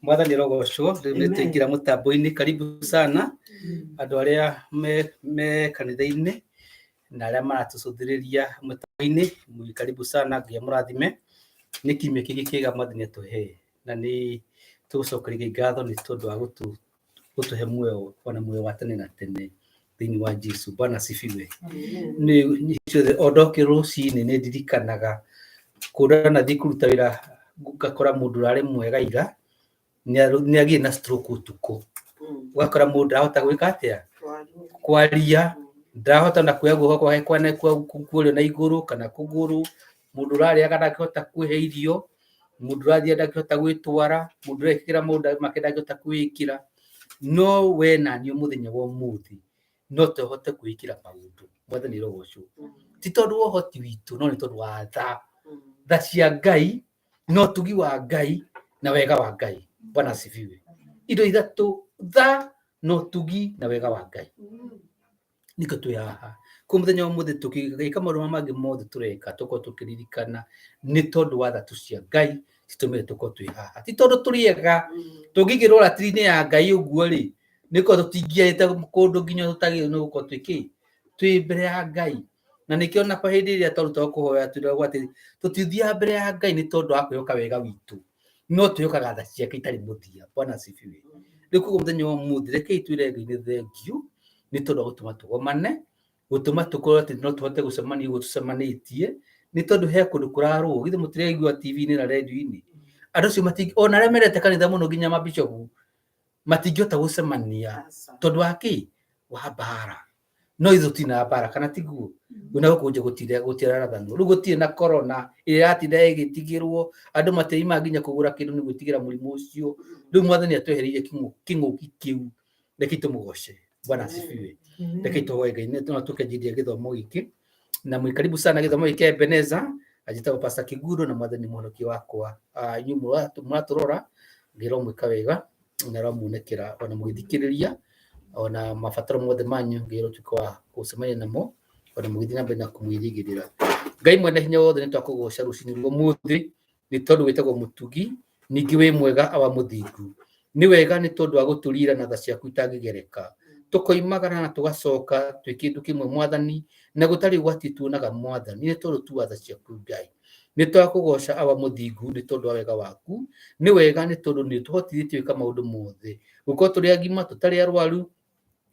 Mwathani rogocwo rĩu nĩ tũingĩra mũtambo-inĩ. Karibu sana andũ arĩa me kanitha-inĩ na arĩa maratũcũthĩrĩria mũtambo-inĩ, karibu sana, Ngai mũrathime. Nĩ kiumia kĩngĩ kĩega Mwathani atũhe, na nĩ tũgũcokeria ngatho nĩ tondũ wa gũtũhe muoyo, ona muoyo wa tene na tene thĩinĩ wa Jesũ. Bwana asifiwe. O ndokĩra rũcinĩ nĩ ndirikanaga kũrĩa nathiĩ kũruta wĩra, ngakora mũndũ ũrarĩ mwega ira nĩ agĩe na stroke ũtukũ. Ũgakora mũndũ ndahota gwĩka atĩa, kwaria, ndahota na kuoya guoko gwake kũrĩa na igũrũ kana kũgũrũ. Mũndũ ũrarĩaga ndangĩhota kwĩhe irio, mũndũ ũrathiĩ ndangĩhota gwĩtwara, mũndũ ũrekĩra maũndũ make ndangĩhota kwĩĩkĩra. No we na niĩ mũthenya wa ũmũthĩ no tũhote kwĩĩkĩra maũndũ. Mwathani rogocwo, ti tondũ wa ũhoti witũ, no nĩ tondũ wa tha cia Ngai, no tugi wa Ngai na wega wa Ngai. Bwana asifiwe. Indo ithatũ, tha, no tugi na wega wa Ngai, nĩkĩo twĩ haha. Kwa mũthenya wa ũmũthĩ tũgĩka maũndũ mangĩ mothe tũreka, tũkorwo tũkĩririkana nĩ tondũ wa tha cia Ngai citũmĩte tũkorwo twĩ haha. Ti tondũ tũrĩega, tũngĩigĩrwo ratiri-inĩ ya Ngai ũguo rĩ, nĩkorwo tũtingĩete kũndũ nginya tũtagĩrĩirwo nĩ gũkorwo twĩ mbere ya Ngai. Na nĩkĩo na hĩndĩ ĩrĩa twarutaga kũhoya twĩragwo atĩ tũtithiaga mbere ya Ngai nĩ tondũ wa kwĩhoka wega witũ, no twĩhokaga tha ciake itarĩ mũthia. Bwana asifiwe. Rĩu koguo mũthenya wa ũmũthĩ rekei twĩre Ngai nĩ thengiũ nĩ tondũ wa gũtũma tũgomane, gũtũma tũkorwo atĩ no tũhote gũcemania ũguo tũcemanĩtie, nĩ tondũ he kũndũ kũrarũo. Githĩ mũtiraigua TV-inĩ na radio-inĩ? Andũ acio ona arĩa mendete kanitha mũno nginya mabishopu matingĩhota gũcemania tondũ wa kĩ? Wa mbara. No ithuĩ tũtirĩ na mbara, kana tiguo? Na gũkũ nja gũtirarathanwo. Rĩu gũtirĩ na corona ĩrĩa ĩratinda ĩgĩtigĩrwo, andũ matirauma nginya kũgũra kĩndũ nĩ gwĩtigĩra mũrimũ ũcio. Rĩu Mwathani atwehereirie kĩng'ũki kĩu, rekei tũmũgoce. Bwana asifiwe. Rekei tũhoe Ngai no tũkĩanjĩrĩria gĩthomo gĩkĩ, na mwĩ karibu sana gĩthomo gĩkĩ Ebeneza, ajĩtagwo Pastor Kĩguro, na Mwathani mũhonokia wakwa. Inyuĩ mũratũrora ngĩra mwĩka wega na mũramuonekera ona mũgĩthikĩrĩria, ona mabataro mothe manyu ngĩra ũtuĩke wa gũcemania namo, ona mũgĩthiĩ na mbere na kũmwĩrĩgĩrĩra. Ngai mwene hinya wothe nĩ twakũgoca rũcinĩ rwa ũmũthĩ nĩ tondũ wĩtagwo mũtugi, ningĩ wĩ mwega wa mũthingu. Nĩ wega nĩ tondũ wa gũtũrira na tha ciaku itangĩgereka. Tũkoimagara na tũgacoka twĩ kĩndũ kĩmwe Mwathani, na gũtarĩ ũgwati tuonaga Mwathani, nĩ tondũ tu wa tha ciaku Ngai. Nĩ twakũgoca wa mũthingu nĩ tondũ wa wega waku. Nĩ wega nĩ tondũ nĩ ũtũhotithĩtie gwĩka maũndũ mothe, gũkorwo tũrĩ agima, tũtarĩ arwaru,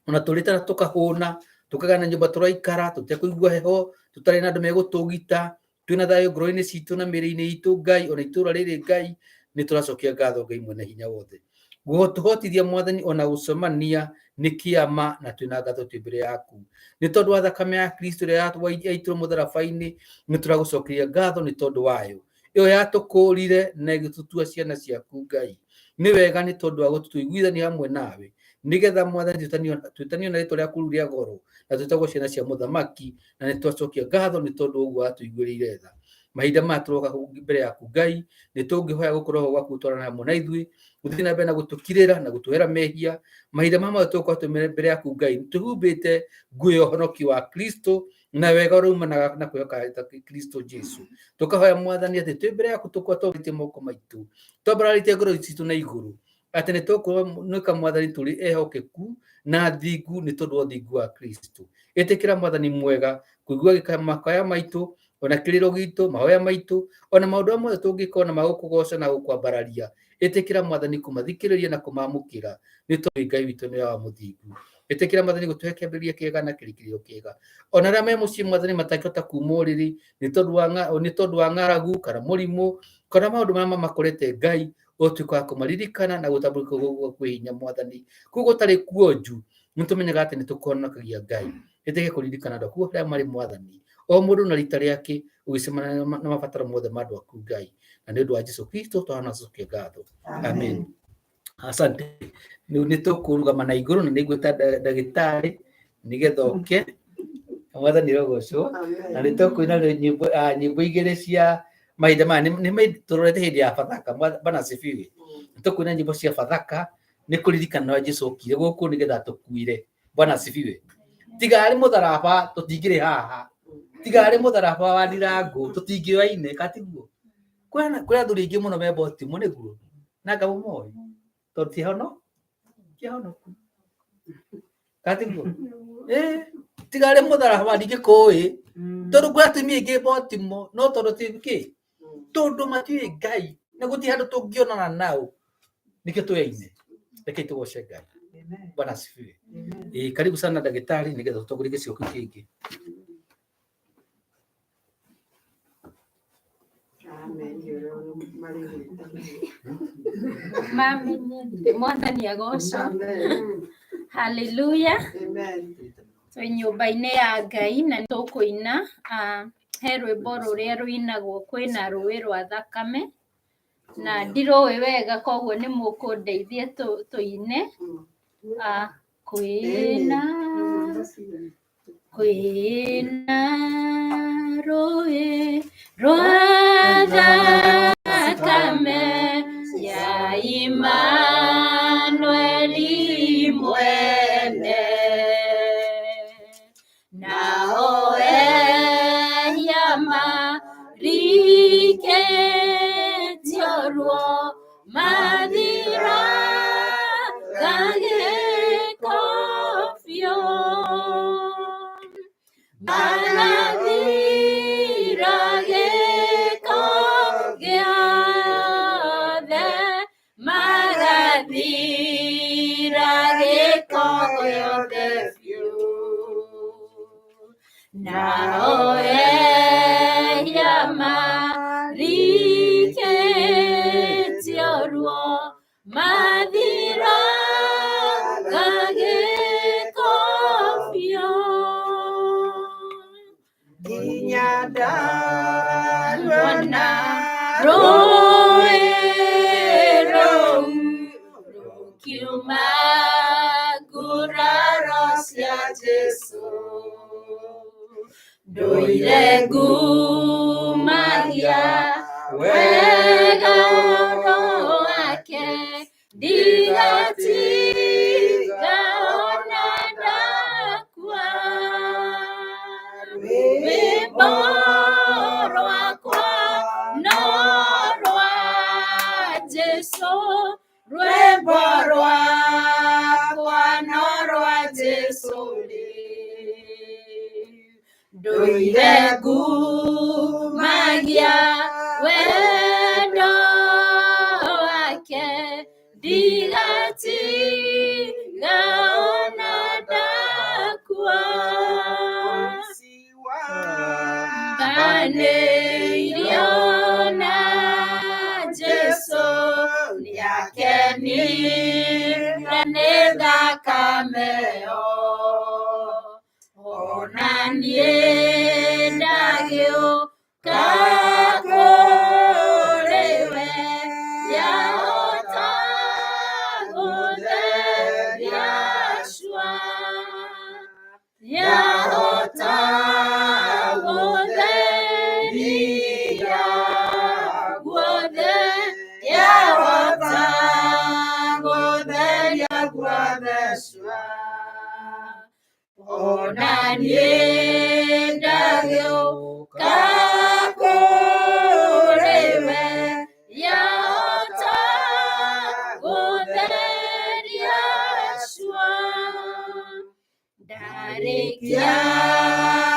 ona tũrĩte na tũkahũna, tũkagĩa na nyũmba tũraikara, tũtekũigua heho, tũtarĩ na andũ megũtũgita, twĩna thayũ ngoro-inĩ citũ na mĩĩrĩ-inĩ itũ Ngai, ona itũũra rĩrĩ Ngai. Nĩ tũracokia ngatho Ngai mwene hinya wothe. Gũtũhotithia Mwathani ona gũcemania nĩ kĩama, na twĩna ngatho twĩ mbere yaku. Nĩ tondũ wa thakame ya Kristo ĩrĩa yaitwo mũtharaba-inĩ, nĩ tũragũcokeria ngatho nĩ tondũ wayo. Ĩyo yatũkũũrire na ĩgĩtũtua ciana ciaku Ngai. Nĩ wega nĩ tondũ wa gũtũiguithania hamwe nawe, nĩgetha Mwathani twĩtanio na rĩĩtwa rĩaku rĩu rĩa goro, na twĩtagwo ciana cia mũthamaki, na nĩ twacokia ngatho nĩ tondũ ũguo watũiguĩrĩire tha. Mahinda maya tũroka mbere yaku Ngai, nĩ tũngĩhoya gũkorwo ho gwaku gũtwarana hamwe na ithuĩ, gũthiĩ na mbere na gũtũkirĩra na gũtũhera mehia. Mahinda maya tũgũkorwo twĩ mbere yaku Ngai tũhumbĩte nguo ya ũhonokio wa Kristo, na wega ũrĩa umanaga na kwĩhoka Kristo Jesũ. Tũkahoya Mwathani atĩ twĩ mbere yaku tũkorwo twambararítie moko maitũ, twambararítie ngoro citũ na igũrũ, atĩ nĩ tũkũoneka Mwathani tũrĩ ehokeku na thingu nĩ tondũ wa ũthingu wa Kristo. Ĩtĩkĩra Mwathani mwega kũigua makaya maitũ, ona kĩrĩro gitũ, mahoya maitũ, ona maũndũ mothe tũngĩka na magũkũgoca na gũkwambararia. Ĩtĩkĩra Mwathani kũmathikĩrĩria na kũmamũkĩra nĩ tondũ Ngai witũ nĩ wa mũthingu. Ĩtĩkĩra Mwathani gũtũhe kĩambĩrĩria kĩega na kĩrĩkĩrĩro kĩega. Ona arĩa me mũciĩ Mwathani matangĩhota kuuma ũrĩrĩ nĩ tondũ wa ng'aragu kana mũrimũ kana maũndũ marĩa mamakorete Ngai, ũtuĩke wa kũmaririkana na gũtambũrũkia kwĩ hinya Mwathani. Koguo gũtarĩ kuonju nĩ tũmenyaga atĩ nĩ tũkũhonokagia Ngai. Ĩtĩkĩra kũririkana andũ aku arĩa marĩ Mwathani, o mũndũ na rita rĩake, ũgĩcemania na mabataro mothe ma andũ aku Ngai. Na nĩ ũndũ wa Jesũ Kristo twanacokia ngatho. Amen. Asante. Nĩ tũkũrugama na igũrũ na nĩngwĩta ndagĩtarĩ nĩgetha oke. Mwathani rogocwo. Na nĩ tũkũina nyĩmbo igĩrĩ cia mahinda maya nĩ tũrorete hĩndĩ ya Bathaka. Bwana asifiwe. Nĩ tũkũina nyĩmbo cia Bathaka nĩ kũririkana wa Jesũ okire gũkũ nĩgetha tũkuire. Bwana asifiwe. Tiga arĩ mũtharaba tũtingĩrĩ haha. Tiga arĩ mũtharaba wa Ndirangu tũtingĩoyaine, katiguo. Kwĩna athuri aingĩ mũno me Baltimore nĩguo na ngabo moĩ. Totihono kihono katigo tigale modara hawadi ke koi toru gwatu mi ge botimo no toro tiki todo mati gai na guti hado to giona na nau niketo yaine niketo washega bwana asifiwe. Karibu sana daktari, ningeweza kutokulige sio kiki. Mami mwathani agocwo. Hallelujah. Twi nyumba-inĩ ya Ngai na tũkũina he rwĩmbo rũrĩa rũinagwo kwĩna rũĩ rwa thakame na ndirũĩ wega koguo nĩ mũkũndeithia tũine kwĩna rũĩ rwa thakame ya Imanueli mwene nao ehia mariketio ruo mathira gagĩko biũ magathira gĩko gĩothe magathira gĩko gĩothe biũ nao ehia mariketio ruo mathira gagĩko biũ nginya ndarona rũĩ rũu rũkiuma nguraro cia Jesũ ndũire ngumagia wega wake ndigatiga ona ndakua rwĩmbo rwakwa no rwa Jesũ rwĩmbo rwakwa no rwa Jesũ ndũire ngumagia wendo wake ndigatiga ona ndakua mbanĩirio na Jesũ nĩakenire nĩ thakame ĩyo ona niĩ ndagĩũka kũrĩ we yahota gũtheria cua yahota gũtheria guothe yahota gũtheria guothe cua ona niĩ ndagĩũka kũrĩ we yahota gũtheria cua ndarĩkia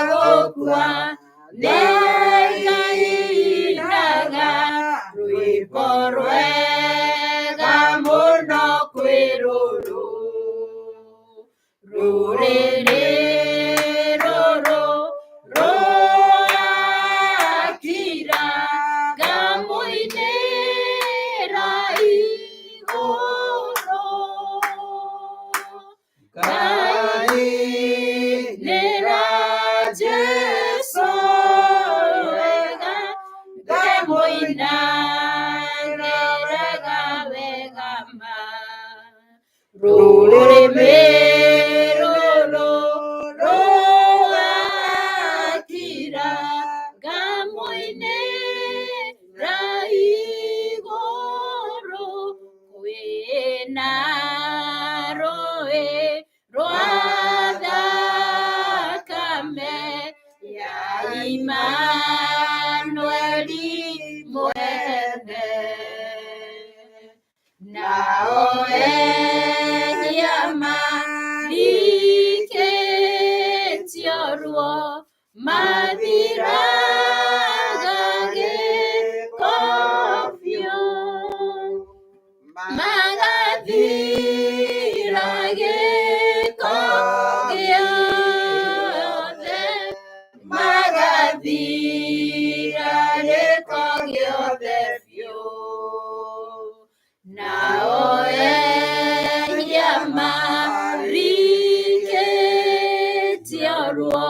gũkua nĩngainaga rwĩmbo rwega mũno kwĩ rũrũ rũrĩrĩ rũrũ rũrakira ngamũinĩra igũrũ ngainĩra Jesũ wega ngamũinagĩraga wega ma rũrĩmĩ rũrũ rũrakira ngamũinĩra igũrũ kwĩna rũĩ rwa thakame ya Imanueli mwene na Ruo mathiragage kofio magathirage kogiothe magathirage kogiothe biũ nao ehia marikĩtio ruo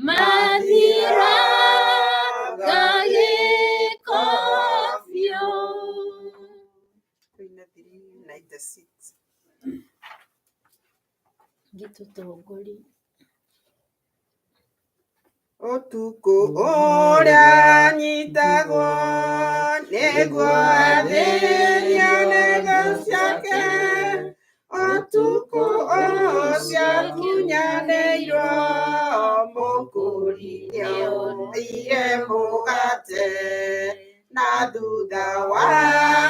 mathiraga gĩko biũ. Gĩtũtongoria ũtukũ ũrĩa nyitagwo nĩguo athĩnia nĩguo ciake ũtukũ ũcio kunyanĩirwo mũkũrinio iye mũgate na thutha wa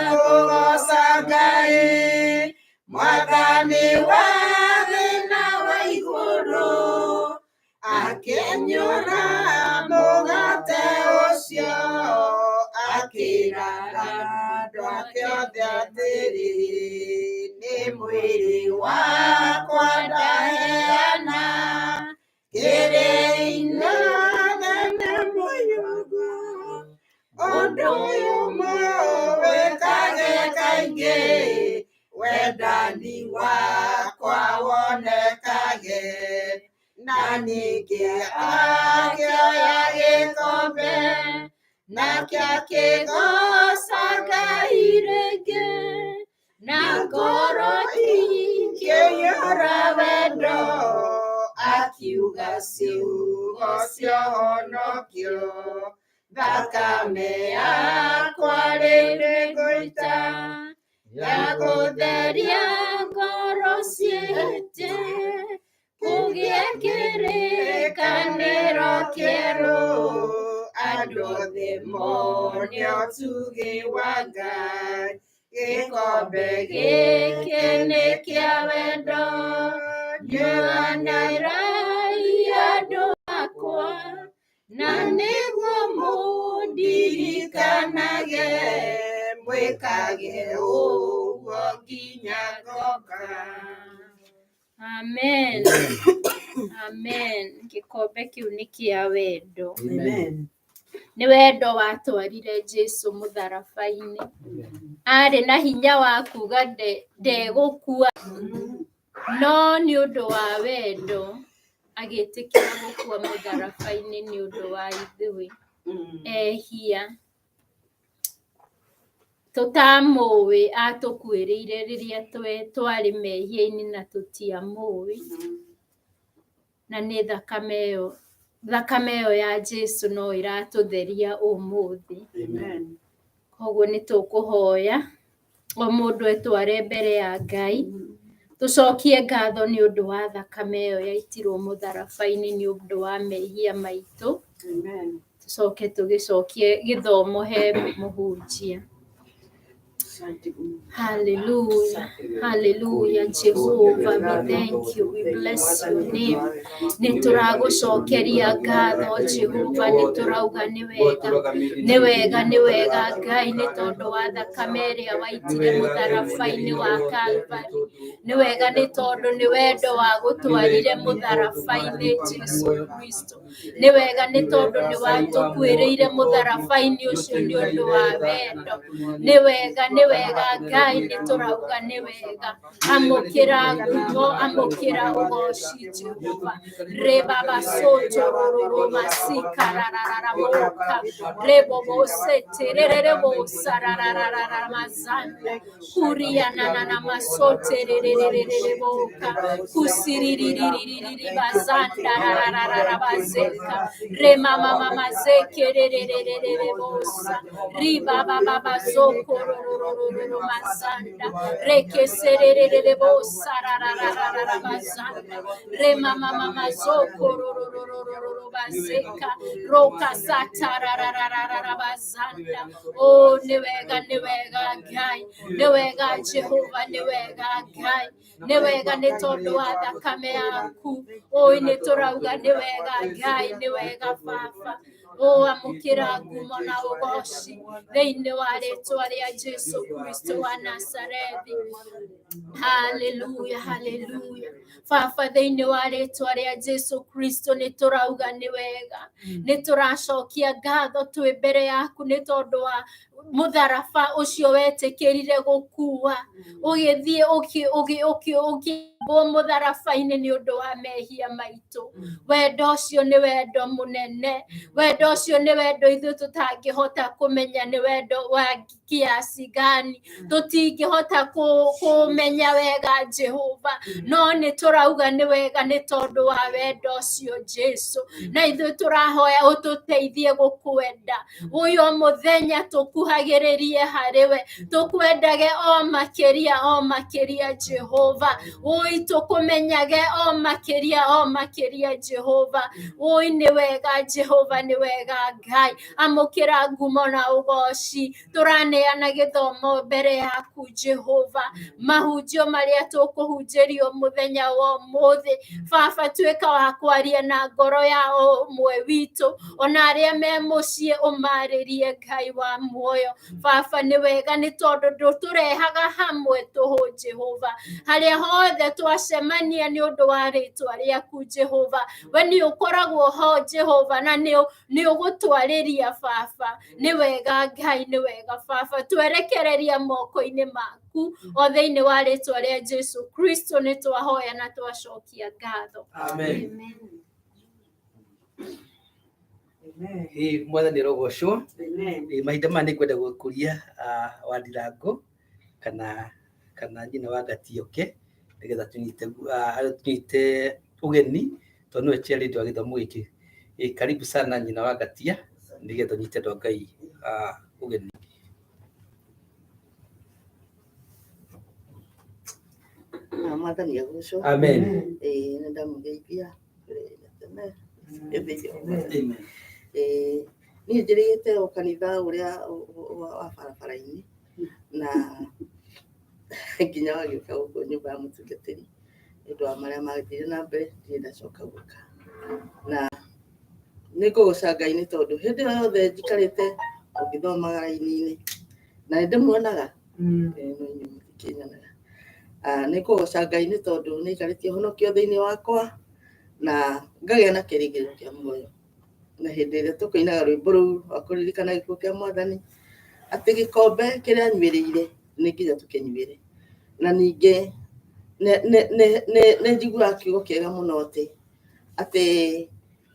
kũgoca Ngai mwathani wa thĩ na wa igũrũ akĩnyũra mũgate ũcio akĩra andũ ake othe atĩrĩ nĩ mwĩrĩ wakwa ndaheana kĩrĩ-inĩ nene mũiyũrwo ũndũ ũyũ mũwĩkage kaingĩ wendani wakwa wonekage na ningĩ akĩoya gĩkombe nake akĩgoca Ngai rĩngĩ na ngoro ikĩiyũra wendo akiuga ciugo cia ũhonokio thakame yakwa rĩrĩ ngũita ya gũtheria ngoro ciĩte kũgĩe kĩrĩkanĩro kĩerũ andũ othe mone ũtugi wa Ngai gĩkombe gĩkĩ nĩ kĩa wendo nyuanĩrai andũ akwa na nĩguo mũndirikanage mwĩkage ũguo nginya ngoka. Amen. Amen. Gĩkombe kĩu nĩ kĩa wendo. Amen. Nĩ wendo watwarire Jesũ mũtharaba-inĩ. Arĩ na hinya wa kuga ndegũkua no nĩ ũndũ wa wendo agĩtĩkĩra gũkua mũtharaba-inĩ nĩ ũndũ wa ithuĩ ehia. Tũtamũĩ atũkuĩrĩire rĩrĩa twarĩ mehia-inĩ na tũtiamũĩ. Na nĩ thakame ĩyo ya Jesũ no ĩratũtheria ũmũthĩ. Koguo nĩ tũkũhoya o mũndũ etware mbere ya Ngai tũcokie ngatho nĩ ũndũ wa thakame ĩyo yaitirwo mũtharaba-inĩ nĩ ũndũ wa mehia maitũ. Tũcoke tũgĩcokie gĩthomo he mũhunjia. Hallelujah. Hallelujah. Jehovah, we thank you. We bless your name. Nĩtũragũcokeria ngatho Jehovah, nĩtũrauga nĩ wega Ngai nĩ tondũ wa thakame ĩrĩa waitire mũtharaba-inĩ wa Calvary. Nĩ wega nĩ tondũ nĩ wendo wa gũtwarire mũtharaba-inĩ Jesũ Kristo. Nĩ wega nĩ tondũ nĩ watũkuĩrĩire mũtharaba-inĩ ũcio nĩ ũndũ wa wendo. Nĩ wega Ngai nĩtũrauga nĩ wega. Amũkĩra ngumo, amũkĩra ũgoci Jehova. Rebaba soto rororo masikararara moka. Rebobosete rerebo sararara mazanda. Kuriana masote rereboka. Kusiriririri bazanda rarara bazeka. Remama mazeke rerebosa. Riba baba zoko rororo rorororororo masanda reke sererere bo sararararara basanda rema mama mazoko rorororororo baseka roka satararararara basanda. Oh, newega gai newega Jehova newega gai newega netondo wa thakame yaku. Oh, netorauga newega gai newega fafa. Oh, amukira ngumo na ugoci thĩinĩ wa rĩtwa rĩa Jesu Kristo wa Nazarethi. Haleluya, haleluya. Baba, thĩinĩ wa rĩtwa rĩa Jesu Kristo nĩtũrauga nĩ wega, nĩtũracokia ngatho twĩ mbere yaku nĩ tondũ wa mũtharaba ũcio wetĩkĩrire gũkua ũgĩthiĩ ũkĩmbwo mũtharaba-inĩ nĩ ũndũ wa mehia maitũ. Wendo ũcio nĩ wendo mũnene, wendo ũcio nĩ wendo ithuĩ tũtangĩhota kũmenya nĩ wendo wa kiasi gani, tũtingĩhota kũmenya wega Jehova, no nĩtũrauga nĩ wega nĩ tondũ wa wendo ũcio Jesu. Na ithuĩ tũrahoya ũtũteithie gũkwenda ũyũ mũthenya, tũkuhagĩrĩrie harĩwe, tũkwendage o makĩria Jehova. Ui tũkũmenyage o makĩria Jehova. Ui nĩ wega Jehova, nĩ wega Ngai. Amũkĩra ngumo na ũgoci, tũraneana gĩthomo mbere yaku Jehova, mahunjio marĩa tũkũhunjĩrio mũthenya wa ũmũthĩ. Baba, tuĩka wa kwaria na ngoro ya ũmwe witũ, ona arĩa me mũciĩ ũmarĩrie Ngai wa muoyo. Baba, nĩ wega nĩ tondũ ndũtũrehaga hamwe tũhũ Jehova, harĩa hothe twacemania nĩ ũndũ wa rĩtwa rĩaku Jehova. We nĩ ũkoragwo ho Jehova, na nĩ ũgũtwarĩria Baba. Nĩ wega Ngai, nĩ wega Baba, twerekereria moko-inĩ maku o thĩinĩ wa rĩtwa rĩa Jesu Kristo nĩ twahoya na twacokia ngatho. Amen. Mwathani rogocwo. Mahinda maya nĩ kwenda gũkũria wa Ndirango kana nyina wa Gatioke nĩgetha tunyite ũgeni tondũ nĩwe chairĩndi wa gĩthomo gĩkĩ. Karibu sana nyina wa Gatia nĩgetha unyite andũ a Ngai ũgeni. Mwathani agocwo. Amen. Nĩ ndamũgeithia. Amen. Niĩ njĩrĩgĩte o kanitha ũrĩa wa barabara-inĩ na nginya wagĩũka gũkũ nyũmba ya mũtungatĩri nĩ ũndũ wa marĩa mathire na mbere, ndirĩ ndacoka gũka. Na nĩ ngũgũca Ngai nĩ tondũ hĩndĩ ĩyo yothe njikarĩte ũgĩthomaga raini-inĩ na nĩ ndĩmuonaga nĩ ngũgũca Ngai nĩ tondũ nĩ aikarĩtie ũhonokio thĩinĩ wakwa na ngagĩa na kĩrĩgĩrĩro kĩa muoyo. Na hĩndĩ ĩrĩa tũkũinaga rwĩmbo rũu rwa kũririkana gĩkuũ kĩa Mwathani, atĩ gĩkombe kĩrĩa anyuĩrĩire nĩ nginya tũkĩnyuĩre. Na ningĩ nĩ njiguaga kiugo kĩega mũno atĩ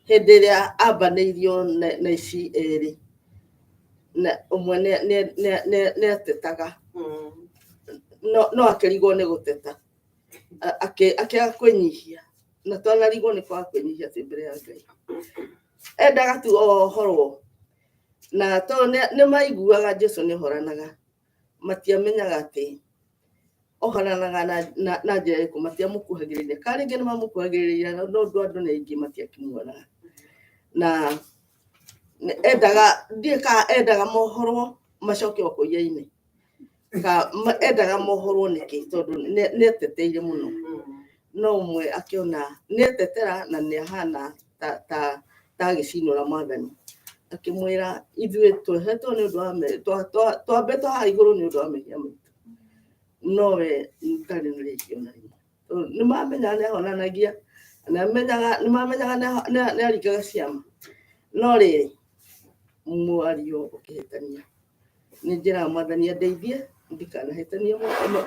hĩndĩ ĩrĩa ambanĩirio na ici erĩ, ũmwe nĩ atetaga no akĩrigwo nĩ gũteta, akĩaga kwĩnyihia, na twanarigwo nĩ kwaga kwĩnyihia twĩ mbere ya Ngai. Endaga tu ohorwo, na tondũ nĩ maiguaga Jesũ nĩ ohoranaga, matiamenyaga atĩ ohoranaga na njĩra ĩrĩkũ, matiamũkuhagĩrĩria. Kana rĩngĩ nĩ mamũkuhagĩrĩria no andũ nĩ aingĩ matiakĩmuonaga. Na endaga mohorwo macoke o kũiya-inĩ, endaga mohorwo nĩkĩ, tondũ nĩ eteteire mũno. No ũmwe akĩona nĩ etetera na nĩ ahana ta agĩcinũra Mwathani, akĩmwĩra ithuĩ twehetwo nĩ ũndũ wa twambe twaha igũrũ nĩ ũndũ wa mehia maitũ, nowe ndarĩ na rĩngĩ ona rĩmwe. Nĩ mamenyaga nĩ ahonanagia, nĩ mamenyaga nĩ aringaga ciama, no rĩrĩ mwario ũkĩhĩtania. Nĩ njĩraga Mwathani andeithie ndikanahĩtanie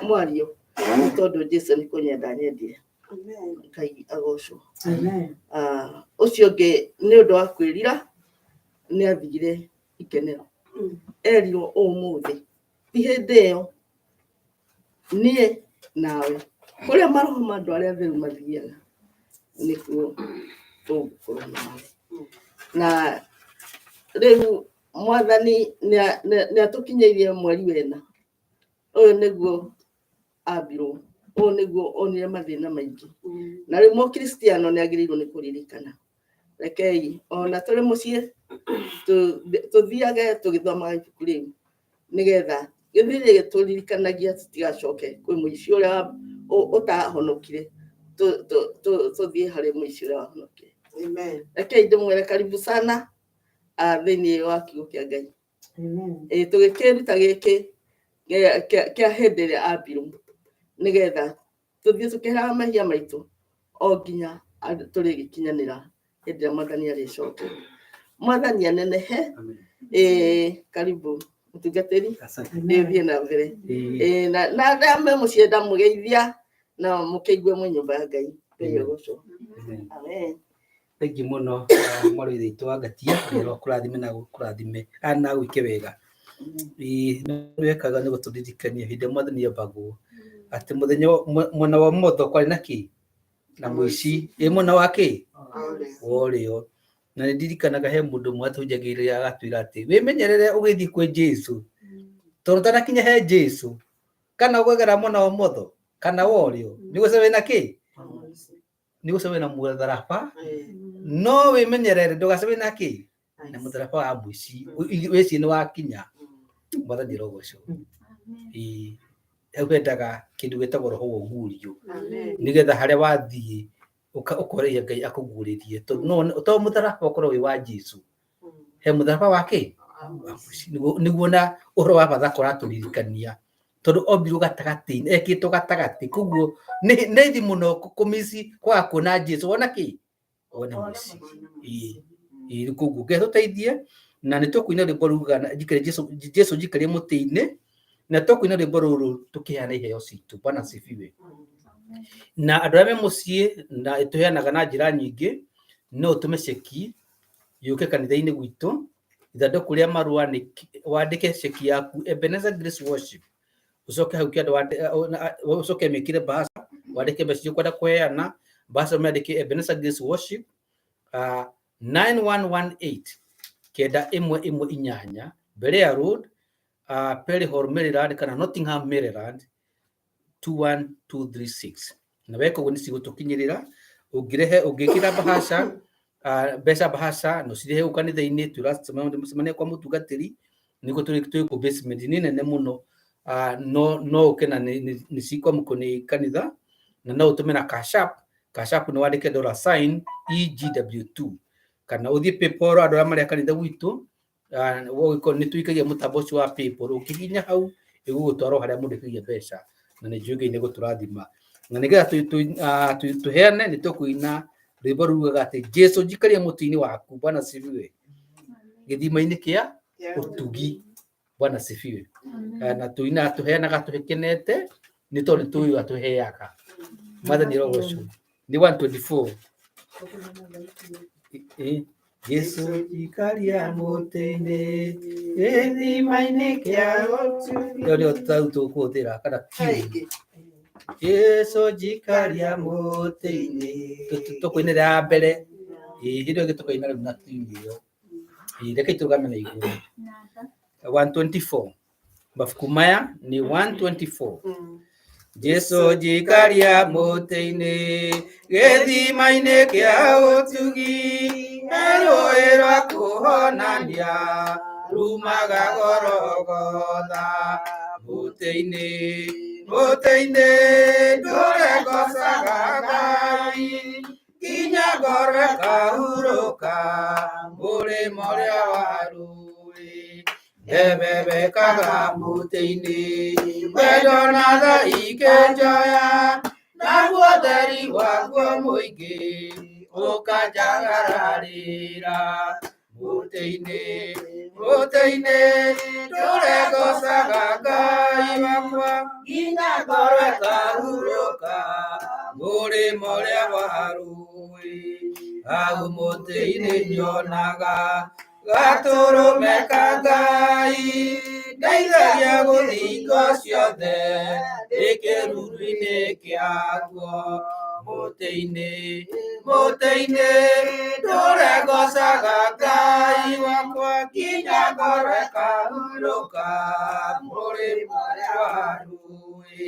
mwario nĩ tondũ Jesũ nĩ kũnyenda nyendire. Ngai agocwo. Ũcio ũngĩ nĩ ũndũ wa kwĩrira nĩ athire ikenero. Erirwo ũmũthĩ ti hĩndĩ ĩyo niĩ nawe kũrĩa maroho ma andũ arĩa atheru mathiaga nĩkuo tũgũkorwo nawe. Na rĩu Mwathani nĩ atũkinyĩirie mweri wena Ũyũ nĩguo ambirwo, ũyũ nĩguo onire mathĩna maingĩ. Na rĩu mũkristiano nĩ agĩrĩirwo nĩ kũririkana. Rekei ona tũrĩ mũciĩ tũthiage tũgĩthomaga ibuku rĩu nĩgetha gĩthiĩ gĩtũririkanagia tũtigacoke kwĩ mũici ũrĩa ũtahonokire tũthiĩ harĩ mũici ũrĩa wahonokire. Rekei ndĩmwĩre karibu sana thĩinĩ wa kiugo kĩa Ngai. Tũgĩkĩruta gĩkĩ kĩa hĩndĩ ĩrĩa ambirwo nĩgetha tũthiĩ tũkĩheraga mahia maitũ o nginya tũrĩgĩkinyanĩra hĩndĩ ĩrĩa Mwathani arĩcoka. Mwathani anenehe. Karibu mũtungatĩri, thiĩ na mbere. Na ndame mũciĩ ndamũgeithia na mũkĩigue mwe nyũmba ya Ngai. Amen. Thengi mũno mwarĩ ithe itũ Wangatia nĩ kũrathime na gũkũrathime na gwĩke wega. Nĩ wekaga nĩ gũtũririkania hĩndĩ ĩrĩa Mwathani ambagwo atĩ mũthenya mwena wa ũmotho kwarĩ na kĩ? Na mũici. Mwena wa kĩ? Wa ũrĩo. Na nĩ ndirikanaga he mũndũ ũmwe atũnjagĩrĩra agatwĩra atĩ wĩmenyerere ũgĩthiĩ kwĩ Jesũ, tondũ ũtanakinya he Jesũ kana ũgwegera mwena wa ũmotho kana wa ũrĩo nĩ gũcemania na kĩ? Nĩ gũcemania na mũtharaba. No wĩmenyerere ndũgacemanie na kĩ? Na mũtharaba wa mũici. Wĩcirie nĩ wakinya. Mwathani arogocwo. Hendaga kĩndũ gĩtagwo roho wa ũguũrio nĩgetha harĩa wathiĩ ũkoreria Ngai akũguũrĩrie, tondũ to mũtharaba ũkorwo wĩ wa Jesũ, he mũtharaba wa kĩ? Nĩguo na ũhoro wa Bathaka ũratũririkania, tondũ ombirwo gatagatĩ-inĩ, ekĩtwo gatagatĩ, koguo nĩ raithi mũno kũmici kwaga kuona Jesũ wona kĩ? Wona mũici. Koguo Ngai tũteithie, na nĩ tũkũina rwĩmbo rugaga Jesũ njikarie mũtĩ-inĩ, na tũkũina rwĩmbo rũrũ tũkĩheana iheo citũ. Bwana asifiwe. Na andũ arĩa me mũciĩ na tũheanaga na njĩra nyingĩ, no ũtũme ceki yũke kanitha-inĩ gwitũ, ithandũkũ rĩa marũa wandĩke ceki yaku Ebenezer Grace Worship, ucoke hau kĩanda ucoke mĩkĩre bahasha, wandĩke mbeca icio ũkwenda kũheana, bahasha ũmĩandĩke Ebenezer Grace Worship 9118 9118 Berea Road, Perry Hall, Maryland kana Nottingham, Maryland 21236. Na weka ũguo nĩ cigũtũkinyĩrĩra. Ũngĩkĩra bahasha mbeca bahasha no cirehe kanitha-inĩ, tũracemania kwa mũtungatĩri, nĩguo tũrĩ kũ basement nĩ nene mũno. No ũke na nĩ cikwamũkwo nĩ kanitha, na no ũtũme na cash app nĩ wandĩke $sign EGW2 kana ũthiĩ PayPal. Andũ arĩa marĩ kanitha gwitũ nĩ tũikagia mũtambo ũcio wa PayPal, ũkĩhihinya hau ĩgũgũtwarwo harĩa mũndĩkagia mbeca, na nĩ njũĩ Ngai nĩ gũtũrathima. Na nĩgetha tũheane nĩ tũkũina rwĩmbo rugaga atĩ Jesũ njikarie mũtĩ-inĩ waku. Bwana asifiwe. Gĩthima-inĩ kĩa ũtugi. Bwana asifiwe. Na tũina tũheanaga tũkenete nĩ tondũ nĩ tũĩ atũheaga. Mwathani arogocwo. Nĩ 124. Jesũ njikaria mũtĩ-inĩ gĩthima-inĩ kĩa ũtugi. Ndio tũkũhũthĩra kana Jesũ njikaria mũtĩ-inĩ tũkũinĩra mbere. Hĩndĩ ĩyo tũkaina rĩu na timu ĩyo. Reke tũrũgame na igũrũ. 124. Mabuku maya nĩ 124. Jesũ njikaria mũtĩ-inĩ gĩthima-inĩ kĩa ũtugi, rũĩ rwa kũhonania rumaga Gologotha. Mũtĩ-inĩ ndũregocaga Ngai, nginya ngoro ĩkahurũka mũrĩmo ũrĩa wa rũĩ. Ndebebekaga mũtĩ-inĩ wendo na tha ikĩnjoya, naguo ũtheri waguo mũingĩ ũkanjagararĩra. Mũtĩ-inĩ ndũregocaga Ngai wakwa, nginya ngoro ĩkahurũka mũrĩmo ũrĩa wa rũĩ. Hau mũtĩ-inĩ nyonaga gatũrũme ka Ngai, ndeithagia gũthiĩ ngo ciothe ĩkĩruru-inĩ kĩaguo. mũtĩ-inĩ ndũregocaga Ngai wakwa nginya ngoro ĩkahurũka mũrĩmo ũrĩa wa rũĩ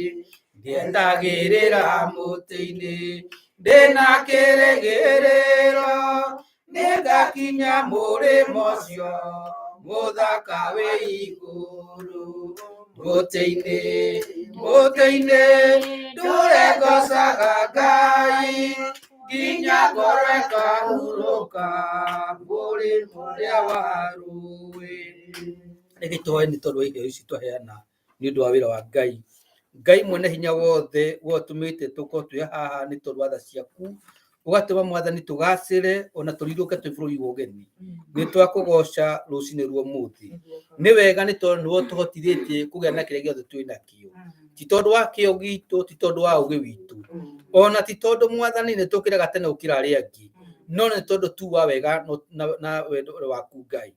ndietagĩrĩra mũtĩ-inĩ ndĩna kĩrĩgĩrĩro nĩngakinya mũrĩmo ũcio mũthaka wĩ igũrũ mũtĩ-inĩ ndũregocaga Ngai nginya ngoro ĩkahurũka mũrĩmo ũrĩa wa rũĩ. Reke tũhoe nĩ tondũ wa irio ici twaheana nĩ ũndũ wa wĩra wa Ngai. Ngai mwene hinya wothe wotũmĩte tũkorwo twĩ haha nĩ tondũ wa tha ciaku ũgatũma Mwathani tũgacĩre ona tũrirũke twĩ bũrũri wa ũgeni. Nĩ twakũgoca rũcinĩ rwa ũmũthĩ. Nĩ wega nĩ tondũ nĩwe ũtũhotithĩtie kũgĩa na kĩrĩa gĩothe twĩ nakĩo. Ti tondũ wa kĩo gitũ, ti tondũ wa ũũgĩ witũ. Ona ti tondũ Mwathani nĩ tũkĩraga tene gũkĩra arĩa angĩ. No nĩ tondũ tu wa wega na wendo waku Ngai.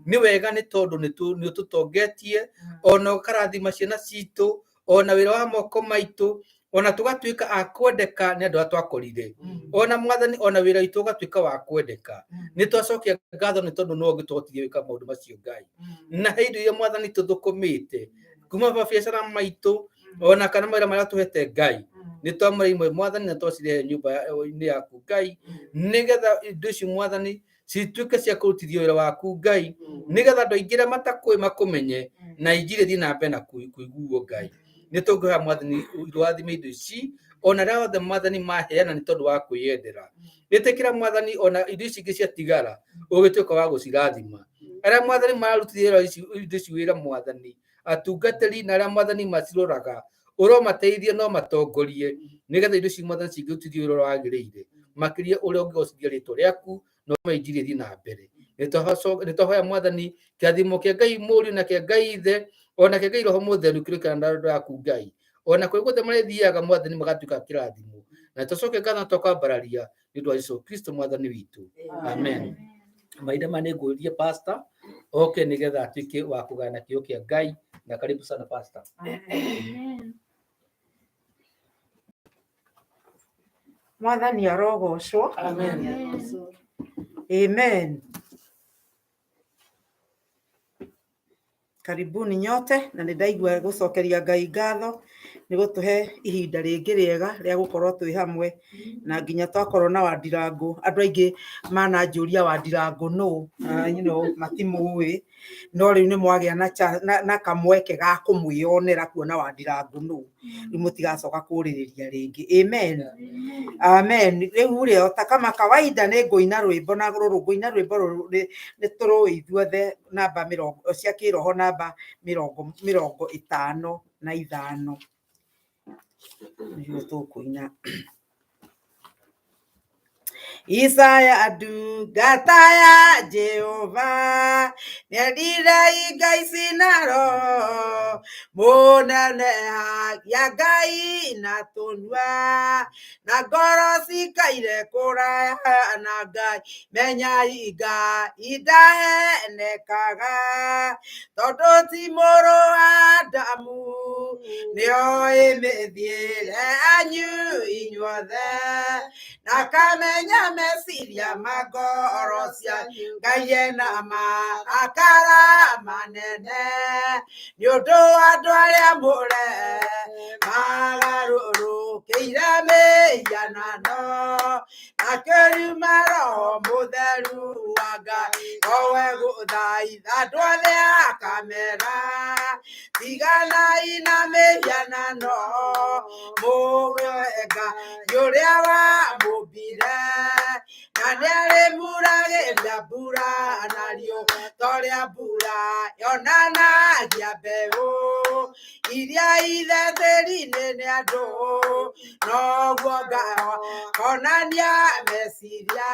Nĩ wega nĩ tondũ nĩ ũtũtongetie ona ũkarathima ciana citũ ona wĩra wa moko maitũ ona tũgatuĩka a kwendeka nĩ andũ arĩa twakorire. Ona Mwathani ona wĩra witũ ũgatuĩka wa kwendeka. Nĩ twacokia ngatho nĩ tondũ no ũgĩtũhotithia gwĩka maũndũ macio Ngai. Na he indo iria Mwathani tũthũkũmĩte kuma mabiacara maitũ ona kana mawĩra marĩa tũhete Ngai. Nĩ twamũra imwe Mwathani na twacire nyũmba-inĩ yaku Ngai nĩgetha indo icio Mwathani cituĩke cia kũrutithia wĩra waku Ngai nĩgetha andũ aingĩ arĩa matakũĩ makũmenye na injili thiĩ na mbere na kũiguo Ngai. Nĩ tũngĩhoya Mwathani irathime indo ici ona arĩa othe Mwathani maheana nĩ tondũ wa kwĩyendera. Ĩtĩkĩra Mwathani ona indo ici ingĩ ciatigara ũgĩtuĩka wa gũcirathima. Arĩa Mwathani mararutithia indo ici wĩra Mwathani atungatĩri na arĩa Mwathani maciroraga ũromateithia no matongorie nĩgetha indo ici Mwathani cingĩrutithio wĩra ũrĩa wagĩrĩire makĩria ũrĩa ũngĩgocithia rĩtwa rĩaku na ũtũme injili ĩthiĩ na mbere. Nĩ twahoya Mwathani kĩrathimo kĩa Ngai Mũriũ na kĩa Ngai Ithe ona kĩa Ngai Roho Mũtheru kĩrĩkana na andũ aku Ngai. Ona kũrĩ guothe marĩthiaga Mwathani magatuĩka kĩrathimo. Na tũcoke ngatho twakwambararia nĩ ũndũ wa Jesũ Kristo Mwathani witũ. Amen. Mahinda maya nĩ ngũũria pastor oke nĩgetha atuĩke wa kũgayana kĩo kĩa Ngai na karibu sana pastor. Amen. Mwathani arogocwo. Amen. Amen. Karibuni nyote na nĩ ndaigua gũcokeria Ngai ngatho nĩ gũtũhe ihinda rĩngĩ rĩega rĩa gũkorwo twĩ hamwe na nginya twakorwo na Wandirangu. Andũ aingĩ mananjũria Wandirangu no matimũĩ no rĩu nĩ mwagĩa na kamweke ga kũmwĩonera kuona Wandirangu no rĩu mũtigacoka kũrĩrĩria rĩngĩ. Amen. Amen. Rĩu rĩo ta kama kawaida nĩ ngũina rwĩmbo na ngũina rwĩmbo rũrũ nĩ tũrũĩ ithuothe namba cia kĩroho namba 55 nĩguo tũkũina. Isaya ndungata ya Jehova nĩendire Ngai cinaro mũnenehagia Ngai na tũnua na ngoro cikaire kũraya na Ngai menyai Ngai ndahenekaga tondũ ti mũrũ wa Adamu nĩoĩ mĩthiĩre yanyu inyuothe na kamenya meciria magoro cianyu Ngai ena marakara manene nĩ ũndũ andũ arĩa mũre magarũrũkĩire mĩhianano na kĩruma Roho Mũtheru wa Ngai owe gũthaitha andũ othe akamera tiganai na mĩhianano mũoe Ngai ũrĩa wamũmbire na nĩarĩmuragĩria mbura na riũa torĩa mbura yonanagia mbeũ iria ithe tĩri-inĩ nĩ andũ noguo Ngai konania meciria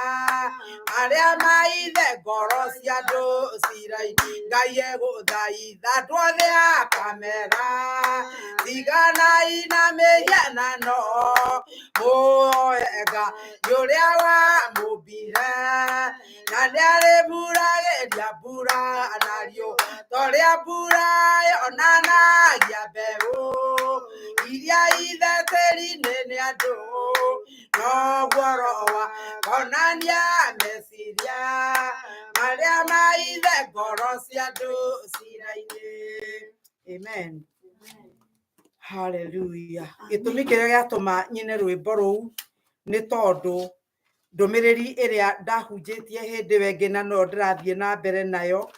arĩa maithe ngoro cia andũ cira-inĩ Ngai egũthaitha andũ othe akamera tiganai na mĩhianano mũoe Ngai ũrĩa wamũmbire na nĩarĩmuragĩria mbura na riũa torĩa mbura yonanagia mbeũ iria ithe tĩri-inĩ nĩ andũ Nogoroa konania mesiria Maria maithe ngoro cia andũ cira-inĩ. Amen. Hallelujah. Gĩtũmi kĩrĩa gĩatũma nyine rwĩmbo rũu nĩ tondũ ndũmĩrĩri ĩrĩa ndahunjĩtie hĩndĩ ĩyo ĩngĩ na no ndĩrathiĩ na mbere nayo.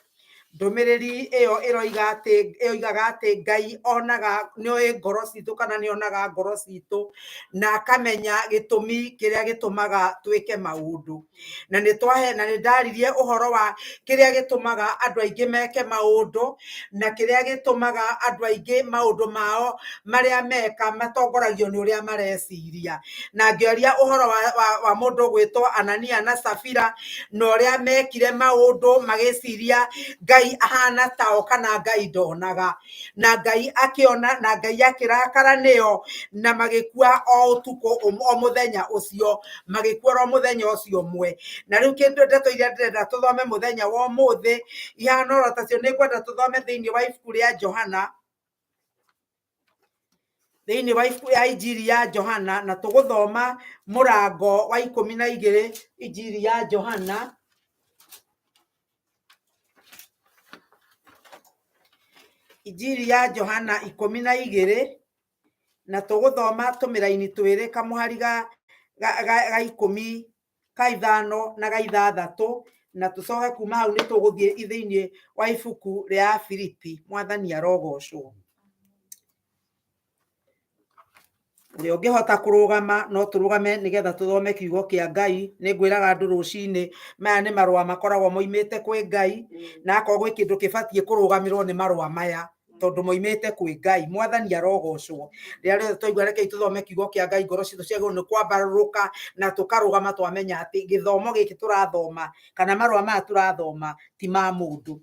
Ndũmĩrĩri ĩyo ĩroigaga atĩ Ngai onaga nĩoĩ ngoro citũ kana nĩonaga ngoro citũ na akamenya gĩtũmi kĩrĩa gĩtũmaga twĩke maũndũ. Na nĩndaririe ũhoro wa kĩrĩa gĩtũmaga andũ aingĩ meke maũndũ na kĩrĩa gĩtũmaga andũ aingĩ maũndũ mao marĩa meka matongoragio nĩ ũrĩa mareciria. Na ngĩaria ũhoro wa mũndũ gwĩtwo Anania na Safira na ũrĩa mekire maũndũ magĩciria Ngai ahana tao kana Ngai ndonaga. Na Ngai akĩona na Ngai akĩrakara nĩo na magĩkua o ũtukũ o mũthenya ũcio, magĩkua o mũthenya ũcio ũmwe. Na rĩu kĩndũ ndeto iria ndĩrenda tũthome mũthenya wa ũmũthĩ ihana oro tacio. Nĩngwenda tũthome thĩinĩ wa ibuku rĩa Johana, thĩinĩ wa ibuku ya Injiri ya Johana, na tũgũthoma mũrango wa 12 Injiri ya Johana. Injiri ya Johana 12 na tũgũthoma tũmĩraini twĩrĩ, kamũhari ga 10, ka 5 na ga 6, na tũcoke kuma hau nĩ tũgũthiĩ thĩinĩ wa ibuku rĩa Filipi. Mwathani arogocwo. Ũrĩa ũngĩhota kũrũgama no tũrũgame nĩgetha tũthome kiugo kĩa Ngai. Nĩngwĩraga andũ rũcinĩ maya nĩ marũa makoragwo moimĩte kwĩ Ngai, na akorwo gwĩ kĩndũ kĩbatiĩ kũrũgamĩrwo nĩ marũa maya tondũ moimĩte kwĩ Ngai. Mwathani arogocwo. Rĩrĩa rĩothe twaigua rekei tũthome kiugo kĩa Ngai, ngoro citũ ciagĩrĩirwo nĩ kwambarũrũka na tũkarũgama twamenya atĩ gĩthomo gĩkĩ tũrathoma kana marũa maya tũrathoma ti ma mũndũ.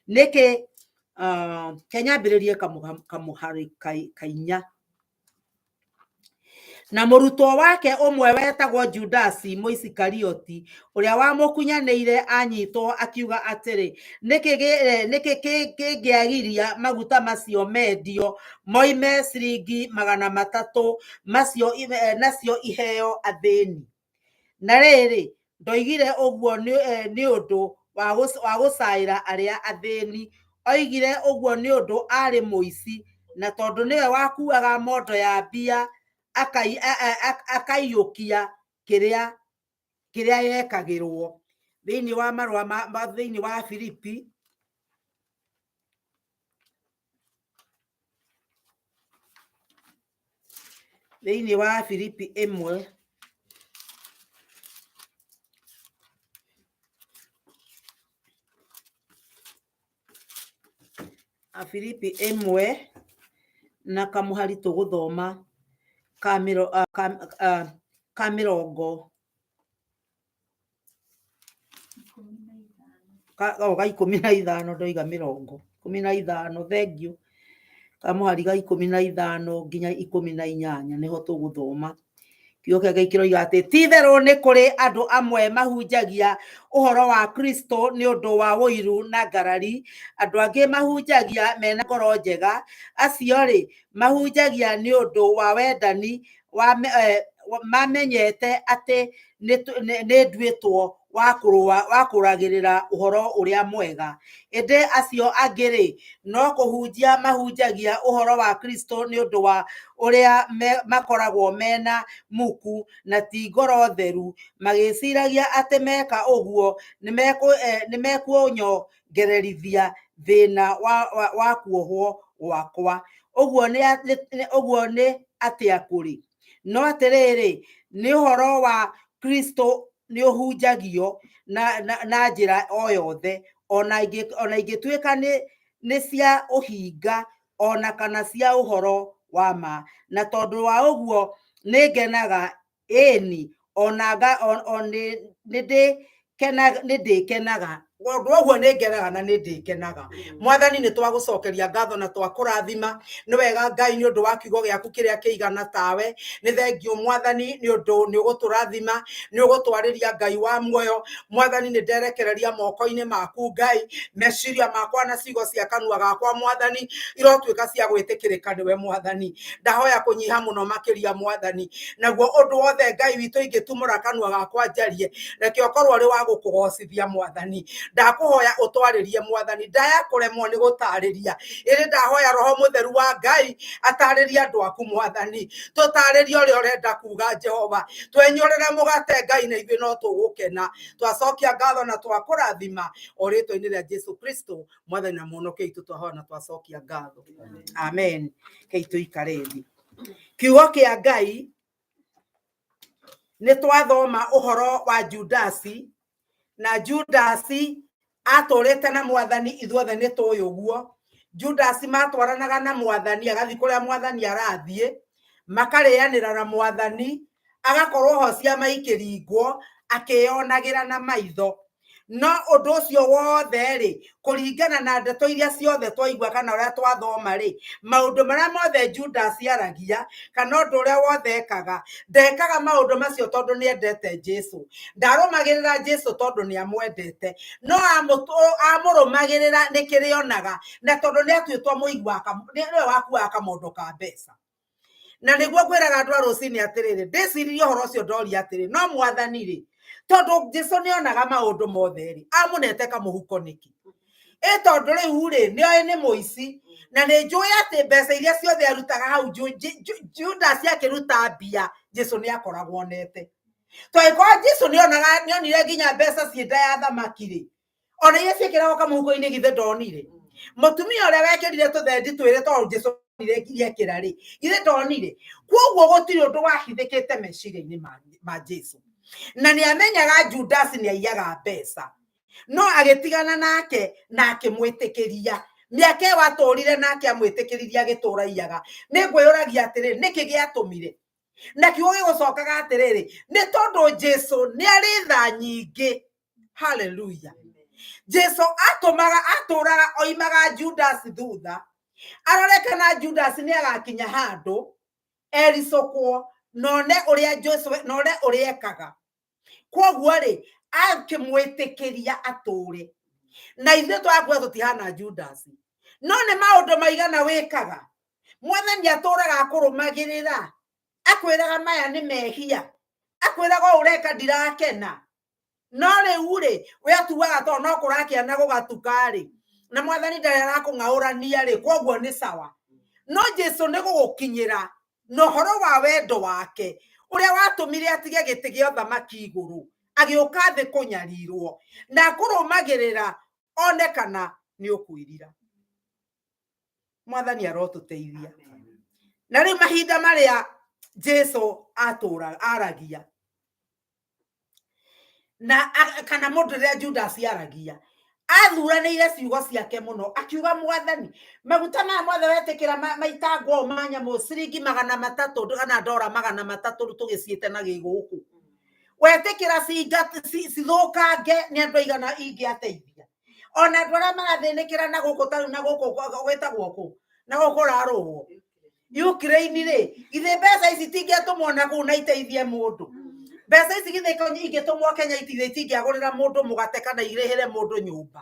Nĩkĩ kenyambĩrĩrie kamũhari kainya. Na mũrutwo wake ũmwe wetagwo Judasi Mũisikarioti, ũrĩa wamũkunyanĩire anyitwo akiuga atĩrĩ, nĩkĩ kĩngĩagiria maguta macio mendio moime ciringi 300 macio nacio iheo athĩni. Na rĩrĩ ndoigire ũguo nĩ ũndũ wa gũcaĩra arĩa athĩni, oigire ũguo nĩ ũndũ arĩ mũici, na tondũ nĩwe wakuaga mondo ya mbia akaiyũkia kĩrĩa yekagĩrwo. Thĩinĩ wa marũa thĩinĩ wa Filipi, thĩinĩ wa Filipi 1 Filipi 1 na kamũhari tũgũthoma ka 15 ndoiga 15. Thengiũ. Kamũhari ga 15 nginya 18 nĩho tũgũthoma. Kiugo kĩa Ngai kĩroiga atĩ ti-itherũ nĩ kũrĩ andũ amwe mahunjagia ũhoro wa Kristo nĩ ũndũ wa ũiru na ngarari, andũ angĩ mahunjagia mena ngoro njega, acio-rĩ mahunjagia nĩ ũndũ wa wendani mamenyete atĩ nĩ nduĩtwo wa kũragĩrĩra ũhoro ũrĩa mwega. Ĩndĩ acio angĩ-rĩ no kũhunjia mahunjagia ũhoro wa Kristo nĩ ũndũ wa ũrĩa makoragwo mena muku na ti ngoro theru, magĩciragia atĩ meka ũguo nĩ mekuongererithia thĩna wa kuohwo gwakwa. Ũguo nĩ atĩa kũrĩ? No atĩrĩrĩ, nĩ ũhoro wa Kristo nĩ ũhunjagio na njĩra o yothe, ona ingĩtuĩka nĩ cia ũhinga ona kana cia ũhoro wa ma. Na tondũ wa ũguo nĩ ngenaga, ĩni nĩ ndĩkenaga woguo nä ngeraga na nä ndä kenaga mwathani nä twagåcokeria ngatho na twakårathima nä wega Ngai nä å ndå wa kiugo gä aku kä rä a kä igana tawe nä thengio mwathani nä å ndå nä å gå tå rathima nä å gå twarä ria Ngai wa muoyo mwathani nä nderekereria moko-inä maku Ngai meciria makwa na ciugo cia kanua gakwa mwathani irotuä ka cia gwä tä kä rä ka nä we mwathani ndahoya kå nyiha må no makä ria mwathani naguo å ndå wothe Ngai witå ingä tumå ra kanua gakwa njarie reke å korwo rä wa gå kå gocithia mwathani ndakuhoya utwaririe mwathani ndaya kuremwo ni gutariria iri ndahoya roho mutheru wa Ngai atariria andu aku mwathani tutariria uri urenda kuga Jehova twenyorere mugate Ngai na ithuĩ no tugukena twacokia ngatho na twakurathima o ritwa-inĩ rĩa Jesu Kristo mwathani na muhonokia witũ twahoya na twacokia ngatho amen kei tuikare thĩ kiugo kĩa Ngai nĩ twathoma ũhoro wa Judasi na Judasi atũrĩte na mwathani ithuothe nĩ tũĩ ũguo Judasi matwaranaga na mwathani agathi kũrĩa mwathani arathiĩ makarĩanĩra na mwathani agakorwo ho ciama ikĩringwo akĩonagĩra na maitho no ũndũ ũcio wothe rĩ kũringana na ndeto iria ciothe twaigua kana ũrĩa twathoma rĩ maũndũ marĩa mothe Judasi aragia kana ũndũ ũrĩa wothe ekaga ndekaga maũndũ macio tondũ nĩ endete Jesu ndarũmagĩrĩra Jesu tondũ nĩ amwendete no amũrũmagĩrĩra nĩ kĩrĩa onaga na tondũ nĩ atuĩtwo mũigua nĩwe wakuaga kamondo ka mbeca na nĩguo ngwĩraga andũ a rũcinĩ atĩrĩrĩ ndĩciririe ũhoro ũcio ndoria atĩrĩ no mwathani rĩ tondu Jesu nĩ onaga maũndũ mothe rĩ amũnete kamũhuko nĩkĩ tondu rĩu rĩ nĩoĩ nĩ mũici na nĩ njũĩ atĩ mbeca iria ciothe arutaga hau Judasi akĩruta mbia Jesu nĩ akoragwo onete twaĩkorwo Jesu nĩonire nginya mbeca ciĩ nda ya thamaki rĩ ona iria ciĩkĩragwo kamũhuko-inĩ githĩ ndonire mũtumia ũrĩa wekĩrire tũthendi twĩrĩ tondũ Jesu irekĩra rĩ githĩ ndonire koguo gũtirĩ ũndũ wahithĩkĩte meciria-inĩ ma Jesu na nĩ amenyaga Judasi nĩ aiyaga mbeca no agĩtigana nake na akĩmwĩtĩkĩria mĩaka ĩyo atũrire nake amwĩtĩkĩririe agĩtũra iyaga nĩ ngwĩyũragia atĩrĩ nĩkĩ gĩatũmire na kiugo gĩgũcokaga atĩrĩrĩ nĩ tondũ Jesu nĩ arĩ tha nyingĩ haleluya Jesu atũraga oimaga Judasi thutha arore kana Judasi nĩ agakinya handũ ericũkwo none ũrĩa ekaga koguo rĩ akĩmwĩtĩkĩria atũre na ithuĩ twakuo tũtihana Judasi no nĩ maũndũ maigana wĩkaga mwathani atũraga akũrũmagĩrĩra akwĩraga maya nĩ mehia akwĩraga ũreka ndirakena no rĩu rĩ we atuaga tondũ no kũrakĩana gũgatuka rĩ na mwathani ndarĩ arakũng'aũrania rĩ koguo nĩ sawa no Jesu nĩ gũgũkinyĩra no horo wa wendo wake ũrĩa watũmire atige gĩtĩ gĩa ũthamaki igũrũ agĩũka thĩ kũnyarirwo na kũrũmagĩrĩra one kana nĩ ũkwĩrira mwathani arotũteithia na rĩu mahinda marĩa Jesu aragia na kana mũndũ rĩrĩa Judasi aragia athuranĩire ciugo ciake mũno akiuga mwathani maguta maya mothe wetĩkĩra maitangwo ma nyamũ ciringi 300 kana ndora 300 tũgĩciĩte na gĩgũkũ wetĩkĩra cithũkange nĩ andũ aigana ingĩateithia ona andũ arĩa magathĩnĩkĩra na gũkũ tarĩ na gũkũ gwĩtagwo kũ na gũkũ rarũgwo Ukraine rĩ githĩ mbeca ici tingĩatũmwo na kũu na iteithie mũndũ mbeca ici githĩ ingĩtũmwo Kenya itingĩagũrĩra mũndũ mũgate kana irĩhĩre mũndũ nyũmba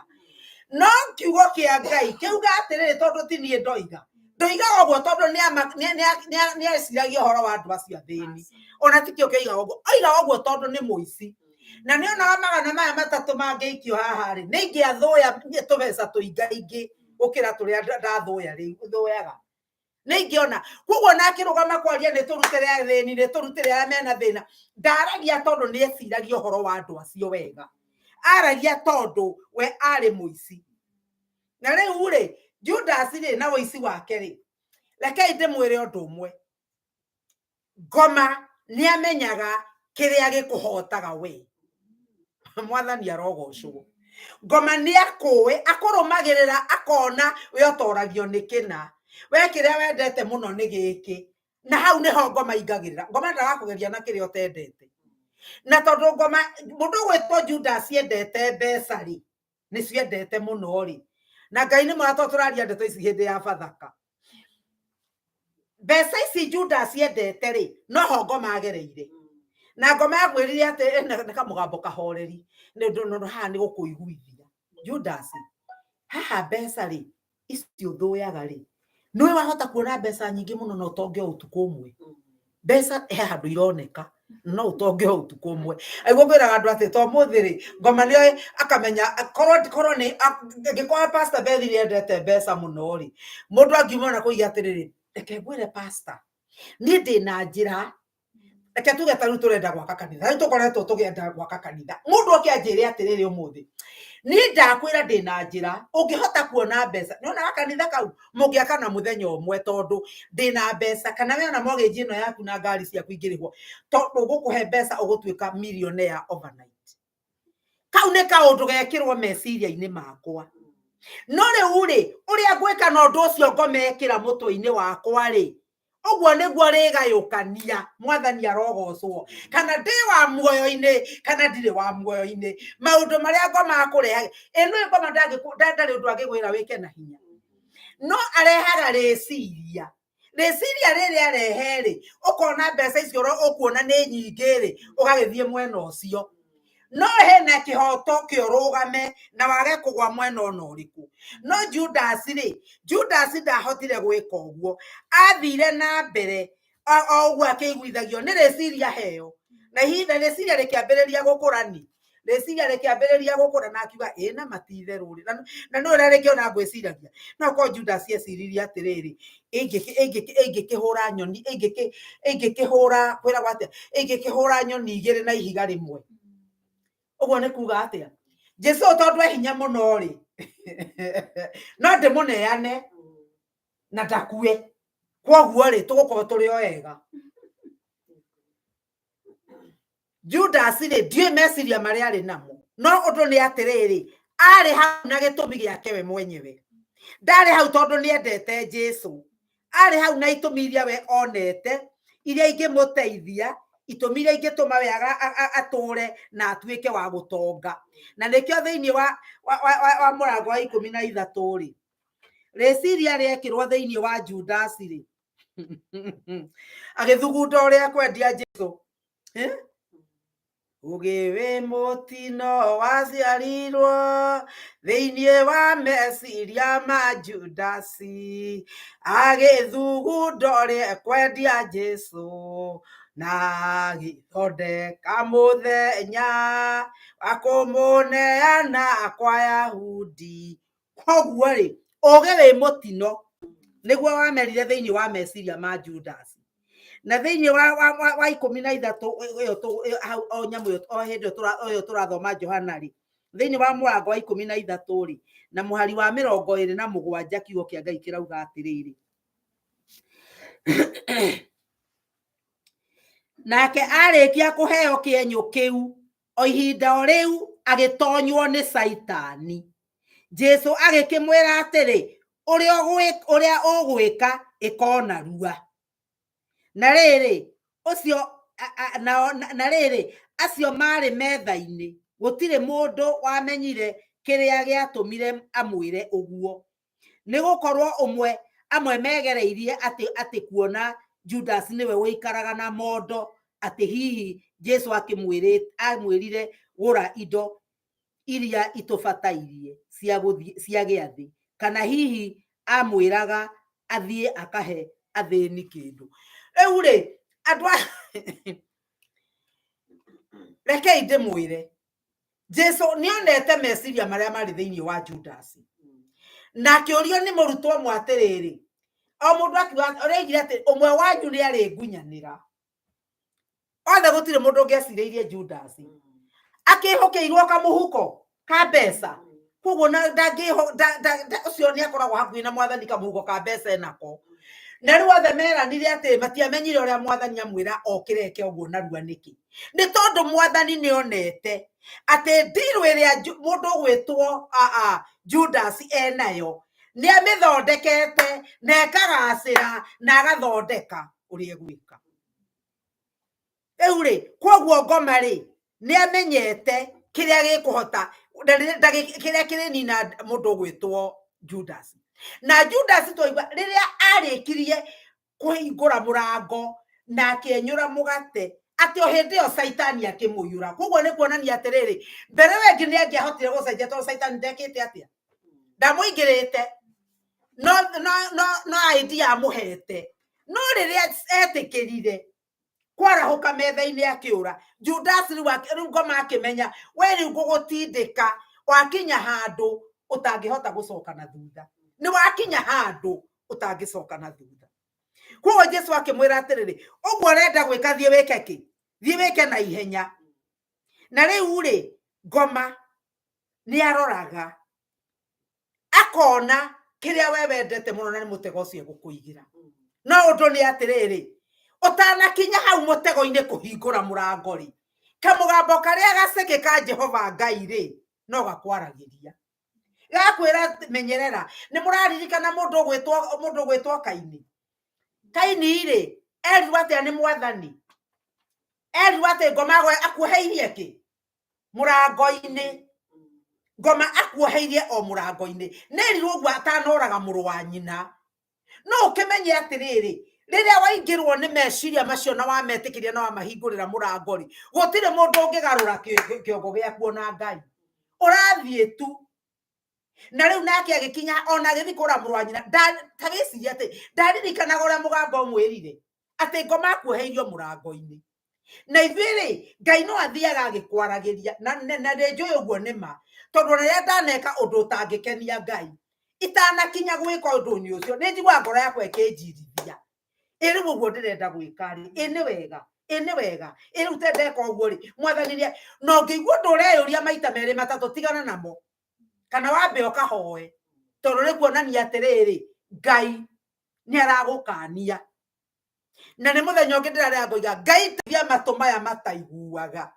no kiugo kĩa Ngai kiuga atĩrĩrĩ tondũ ti niĩ ndoiga ũguo tondũ nĩ eciragia ũhoro wa andũ acio athĩni ona tikĩo kĩoiga ũguo oiga ũguo tondũ nĩ mũici na nĩ onaga magana maya matatũ mangĩikio haha rĩ nĩ ingĩathũya tũbeca tũingaingĩ gũkĩra tũrĩa ndathũya rĩu thũyaga nĩ ingĩona koguo na akĩrũgama kwaria nĩ tũrutĩre athĩni nĩ tũrutĩre arĩa mena thĩna ndaragia tondũ nĩ eciragia ũhoro wa andũ acio wega aragia tondũ we arĩ mũici na rĩu rĩ Judasi rĩ na ũici wake rĩ rekei ndĩmwĩre ũndũ ũmwe ngoma nĩ amenyaga kĩrĩa gĩkũhotaga we mwathani arogocwo ngoma nĩ akũĩ akũrũmagĩrĩra akona we ũtoragio nĩ kĩna we kĩrĩa wendete mũno nĩ gĩkĩ na hau nĩho ngoma ingagĩrĩra ngoma ndagakũgeria na kĩrĩa ũtendete na tondũ ngoma mũndũ gwĩtwo Judasi endete mbeca rĩ nĩ ciendete mũno ri na Ngai nĩ mũratũ tũraria ndeto ici hĩndĩ ya Bathaka. Mbeca ici Judas ciendete ri no hongo magereire na ngoma yagwĩrire atĩ nĩ kamũgambo kahoreri nĩ haha nĩ gũkũiguithia Judas haha mbeca ri icio thũyaga ri nĩwe wahota kuona mbeca nyingĩ mũno no ũtonge ũtukũ ũmwe. Mbeca he handũ ironeka no ũtonge ũtukũ ũmwe. Aigua ngwĩraga andũ atĩ to mũthĩ ri ngoma nĩ akamenya korwo nĩ ngĩkora pastor Bethi nĩ endete mbeca mũno ri mũndũ angiuma na kũiga atĩrĩrĩ reke ngwĩre pastor niĩ ndĩ na njĩra reke tuge ta rĩu tũrenda gwaka kanitha rĩu tũkoretwo tũgĩenda gwaka kanitha mũndũ oke anjĩre atĩrĩrĩ ũmũthĩ niĩ ndakwĩra ndĩ na njĩra ũngĩhota kuona mbeca nĩona kanitha kau mũngĩaka na mũthenya ũmwe tondũ ndĩ na mbeca kana we ona mortgage ĩno yaku na ngari ciaku ingĩrĩhwo tondũ gũkũhe mbeca ũgũtuĩka millionaire overnight. Kau nĩ kaũndũ gekĩrwo meciria-inĩ makwa no rĩu rĩ ũrĩa ngwĩka na ũndũ ũcio ngomekĩra mũtwe-inĩ wakwa rĩ ũguo nĩguo rĩgayũkania mwathani arogocwo kana ndĩ wa muoyo-inĩ kana ndirĩ wa muoyo-inĩ maũndũ marĩa ngoma kũreha ĩno ngoma ndarĩ ũndũ angĩgwĩra wĩke na hinya no arehaga rĩciria rĩrĩa arehe rĩ ũkona mbeca icio ũkuona nĩ nyingĩ rĩ ũgagĩthiĩ mwena ũcio no hena kĩhoto kĩorũgame na wage kũgwa mwena ona ũrĩkũ. No Judas rĩ Judas ndahotire gwĩka ũguo athire na mbere ũguo akĩiguithagio nĩ rĩciria heo na ihinda rĩciria rĩkĩambĩrĩria gũkũrani rĩciria rĩkĩambĩrĩria gũkũra na akiuga na matitherũ rĩ na nĩ ũrĩa rĩkĩona ngwĩciragia no ko Judas eciririe atĩrĩrĩ ĩngĩkĩhũra nyoni ĩngĩkĩhũra kwĩragwo atĩa ĩngĩkĩhũra nyoni igĩrĩ na ihiga rĩmwe ũguo nĩ kuga atĩa Jesu tondũ hinya mũno rĩ no ndĩmũneane na ndakue kwoguo rĩ tũgũkorwo tũrĩ o wega. Judas rĩ ndiũĩ meciria marĩa arĩ namo no ũndũ nĩ atĩrĩrĩ arĩ hau na gĩtũmi gĩake we mwenyewe ndarĩ hau tondũ nĩ endete Jesu arĩ hau na itũmi iria we onete iria ingĩmũteithia itũmi iria ingĩtũma we atũre na atuĩke wa gũtonga na nĩkĩo thĩinĩ wa mũrango wa 13 rĩ rĩciria rĩekĩrwo thĩinĩ wa Judas rĩ agĩthugunda ũrĩa kwendia Jesu ũgĩwĩ mũtino waciarirwo thĩinĩ wa meciria ma Judas agĩthugunda ũrĩa kwendia Jesu na gĩthondeka mũthenya wa kũmũneana kwa Ayahudi. Koguo rĩ ũgĩ wĩ mũtino nĩguo wamerire thĩinĩ wa meciria ma Judas na thĩinĩ wa 13 o nyamũ o hĩndĩ ũyũ tũrathoma Johana rĩ thĩinĩ wa mũrango wa 13 rĩ na mũhari wa 27 kiugo kĩa Ngai kĩrauga atĩrĩrĩ nake arĩkia kũheo kĩenyũ kĩu o ihinda o rĩu agĩtonywo nĩ Saitani. Jesu agĩkĩmwĩra atĩrĩ ũrĩa ũgwĩka ĩkona rua na rĩrĩ ũcio na rĩrĩ acio marĩ metha-inĩ gũtirĩ mũndũ wamenyire kĩrĩa gĩatũmire amwĩre ũguo nĩ gũkorwo amwe megereirie atĩ kuona Judas nĩwe wĩikaraga na mondo atĩ hihi Jesu amwĩrire gũra indo iria itũbatairie cia gĩathĩ kana hihi amwĩraga athiĩ akahe athĩni kĩndũ. Rĩu rĩ andũ rekei ndĩmwĩre Jesu nĩonete meciria marĩa marĩ thĩinĩ wa Judas na akĩũrio nĩ mũrutwo ũmwe atĩrĩrĩ o mũndũ akiuga oigire atĩ ũmwe wanyu nĩ arĩ ngunyanĩra othe gũtirĩ mũndũ ũngĩecireirie Judas akĩhũkĩirwo kamũhuko ka mbeca koguo na ũcio nĩ akoragwo hakuhĩ na mwathani kamũhuko ka mbeca enako na rĩu othe meranire atĩ matiamenyire ũrĩa mwathani amwĩra okĩreke ũguo narua nĩkĩ nĩ tondũ mwathani nĩonete atĩ ndirũ ĩrĩa mũndũ gwĩtwo Judas enayo nĩ amĩthondekete na ĩkagacĩra na agathondeka ũrĩa egwĩka. Rĩu rĩ koguo ngoma rĩ nĩ amenyete kiria gikuhota kiria kirinina mundu gwitwo Judas na Judas toigwa riria arikirie kuhingura murango na akienyura mugate ati o hindi yo Saitani akimuyura koguo ni kuonania atiriri mbere wengi ni angiahotire gucenjia to Saitani ndekite atia ndamuingirite no idea amuhete no riria etikirire kwarahuka metha-ini akiura Judas riu ngoma akimenya we riu ngugutindika wakinya handu utangihota gucoka na thutha ni wakinya handu utangicoka na thutha koguo Jesu akimwira atiriri uguo renda gwika thie wike ki thie wike na ihenya na riu ri ngoma ni aroraga akona kiria we wendete muno na ni mutego ucio gukuigira no undu ni atiriri utanakinya hau mutego-ini kuhingura murango ri kamugambo karia gaceke ka Jehova Ngai ri no gakwaragiria gakwira menyerera ni muraririkana mundu gwitwo Kaini ri erirwo atia ni mwathani erirwo ati ngoma gwe akuheirie ki murango-ini ngoma akuheirie o murango-ini nerirwo uguo atanoraga muru wa nyina no ukimenye atiriri riria waingirwo ni meciria macio na wametikiria na wamahingurira murango ri gutire mundu ungigarura kiongo giaku ona Ngai urathie tu na riu nake agikinya ona githikura muru wa nyina tagiciria ati ndaririkanaga uria mugambo mwirire ati ngoma akuheirio murango-ini na ithiri Ngai no athiaga agikwaragiria na njui uguo nima tondu riria ndaneka undu utangikenia Ngai itanakinya gwika undu-ini ucio ni njigua ngoro yakwa ikinjirithia iri uguo ndirenda gwika ri ini wega iri utendeka uguo ri mwathanirie no ngigua ndureyuria maita meri matatu tigana namo kana wambe ukahoe tondu ni kuonania atiriri Ngai ni aragukania na ni muthenya ungi ndirarega ngoiga Ngai tia matumaya mataiguaga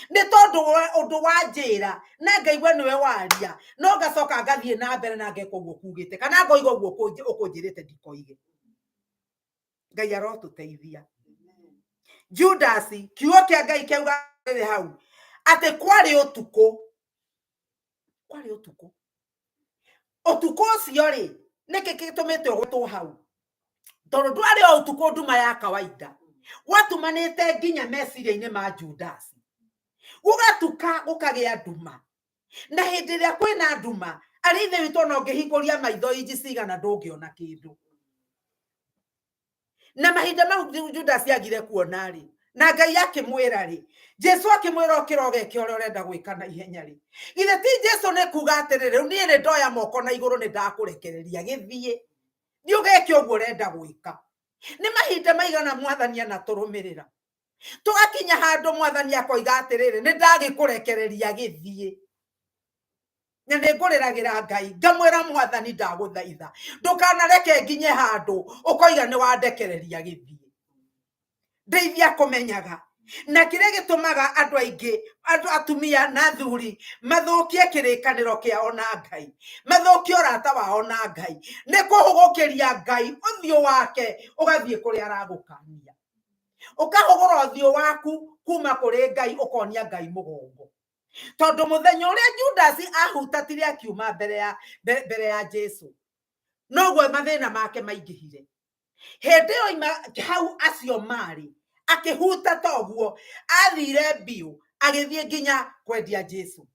ni tondu undu wanjira na ngaigua niwe waria no ngacoka ngathie na mbere na ngeka uguo kugite kana ngoiga uguo ukunjirite ndikoige Ngai arotuteithia Judas kiugo kia Ngai kiuga riri hau ati kwari utuku utuku ucio ri niki gitumite ugutwo hau tondu ndwari o utuku nduma ya kawaida watumanite nginya meciria-ini ma Judas ugatuka gukagia nduma na hindi ria kwina nduma ari ithe witu no ngihinguria maitho inji cigana ndungiona kindu na mahinda mau Judas agire kuona ri na Ngai akimwira ri Jesu akimwira ukiroge kiore urenda gwika na ihenya ri ithe ti Jesu ne kuga atiriri ni ni ndoya moko na iguru ni ndakurekereria githie ni ugeke uguo urenda gwika ni mahinda maigana mwathani ana turumirira tugakinya handu mwathani akoiga atiriri ni ndagikurekereria githie na nguriragira Ngai ngamwira mwathani ndaguthaitha ndukanareke nginye handu ukoiga ni wandekereria githie ndeithia kumenyaga na kire gitumaga andu aingi atumia na thuri mathukie kirikaniro kiao na Ngai mathukie urata wao na Ngai ni kuhugukiria Ngai uthio wake ugathie kuri aragukania ukahugura uthio waku kuma kuri Ngai ukonia Ngai mugongo tondu muthenya uria Judas ahutatire akiuma mbere ya Jesu noguo mathina make maingihire hindi yo hau acio mari akihuta toguo athire biu agithie nginya kwendia Jesu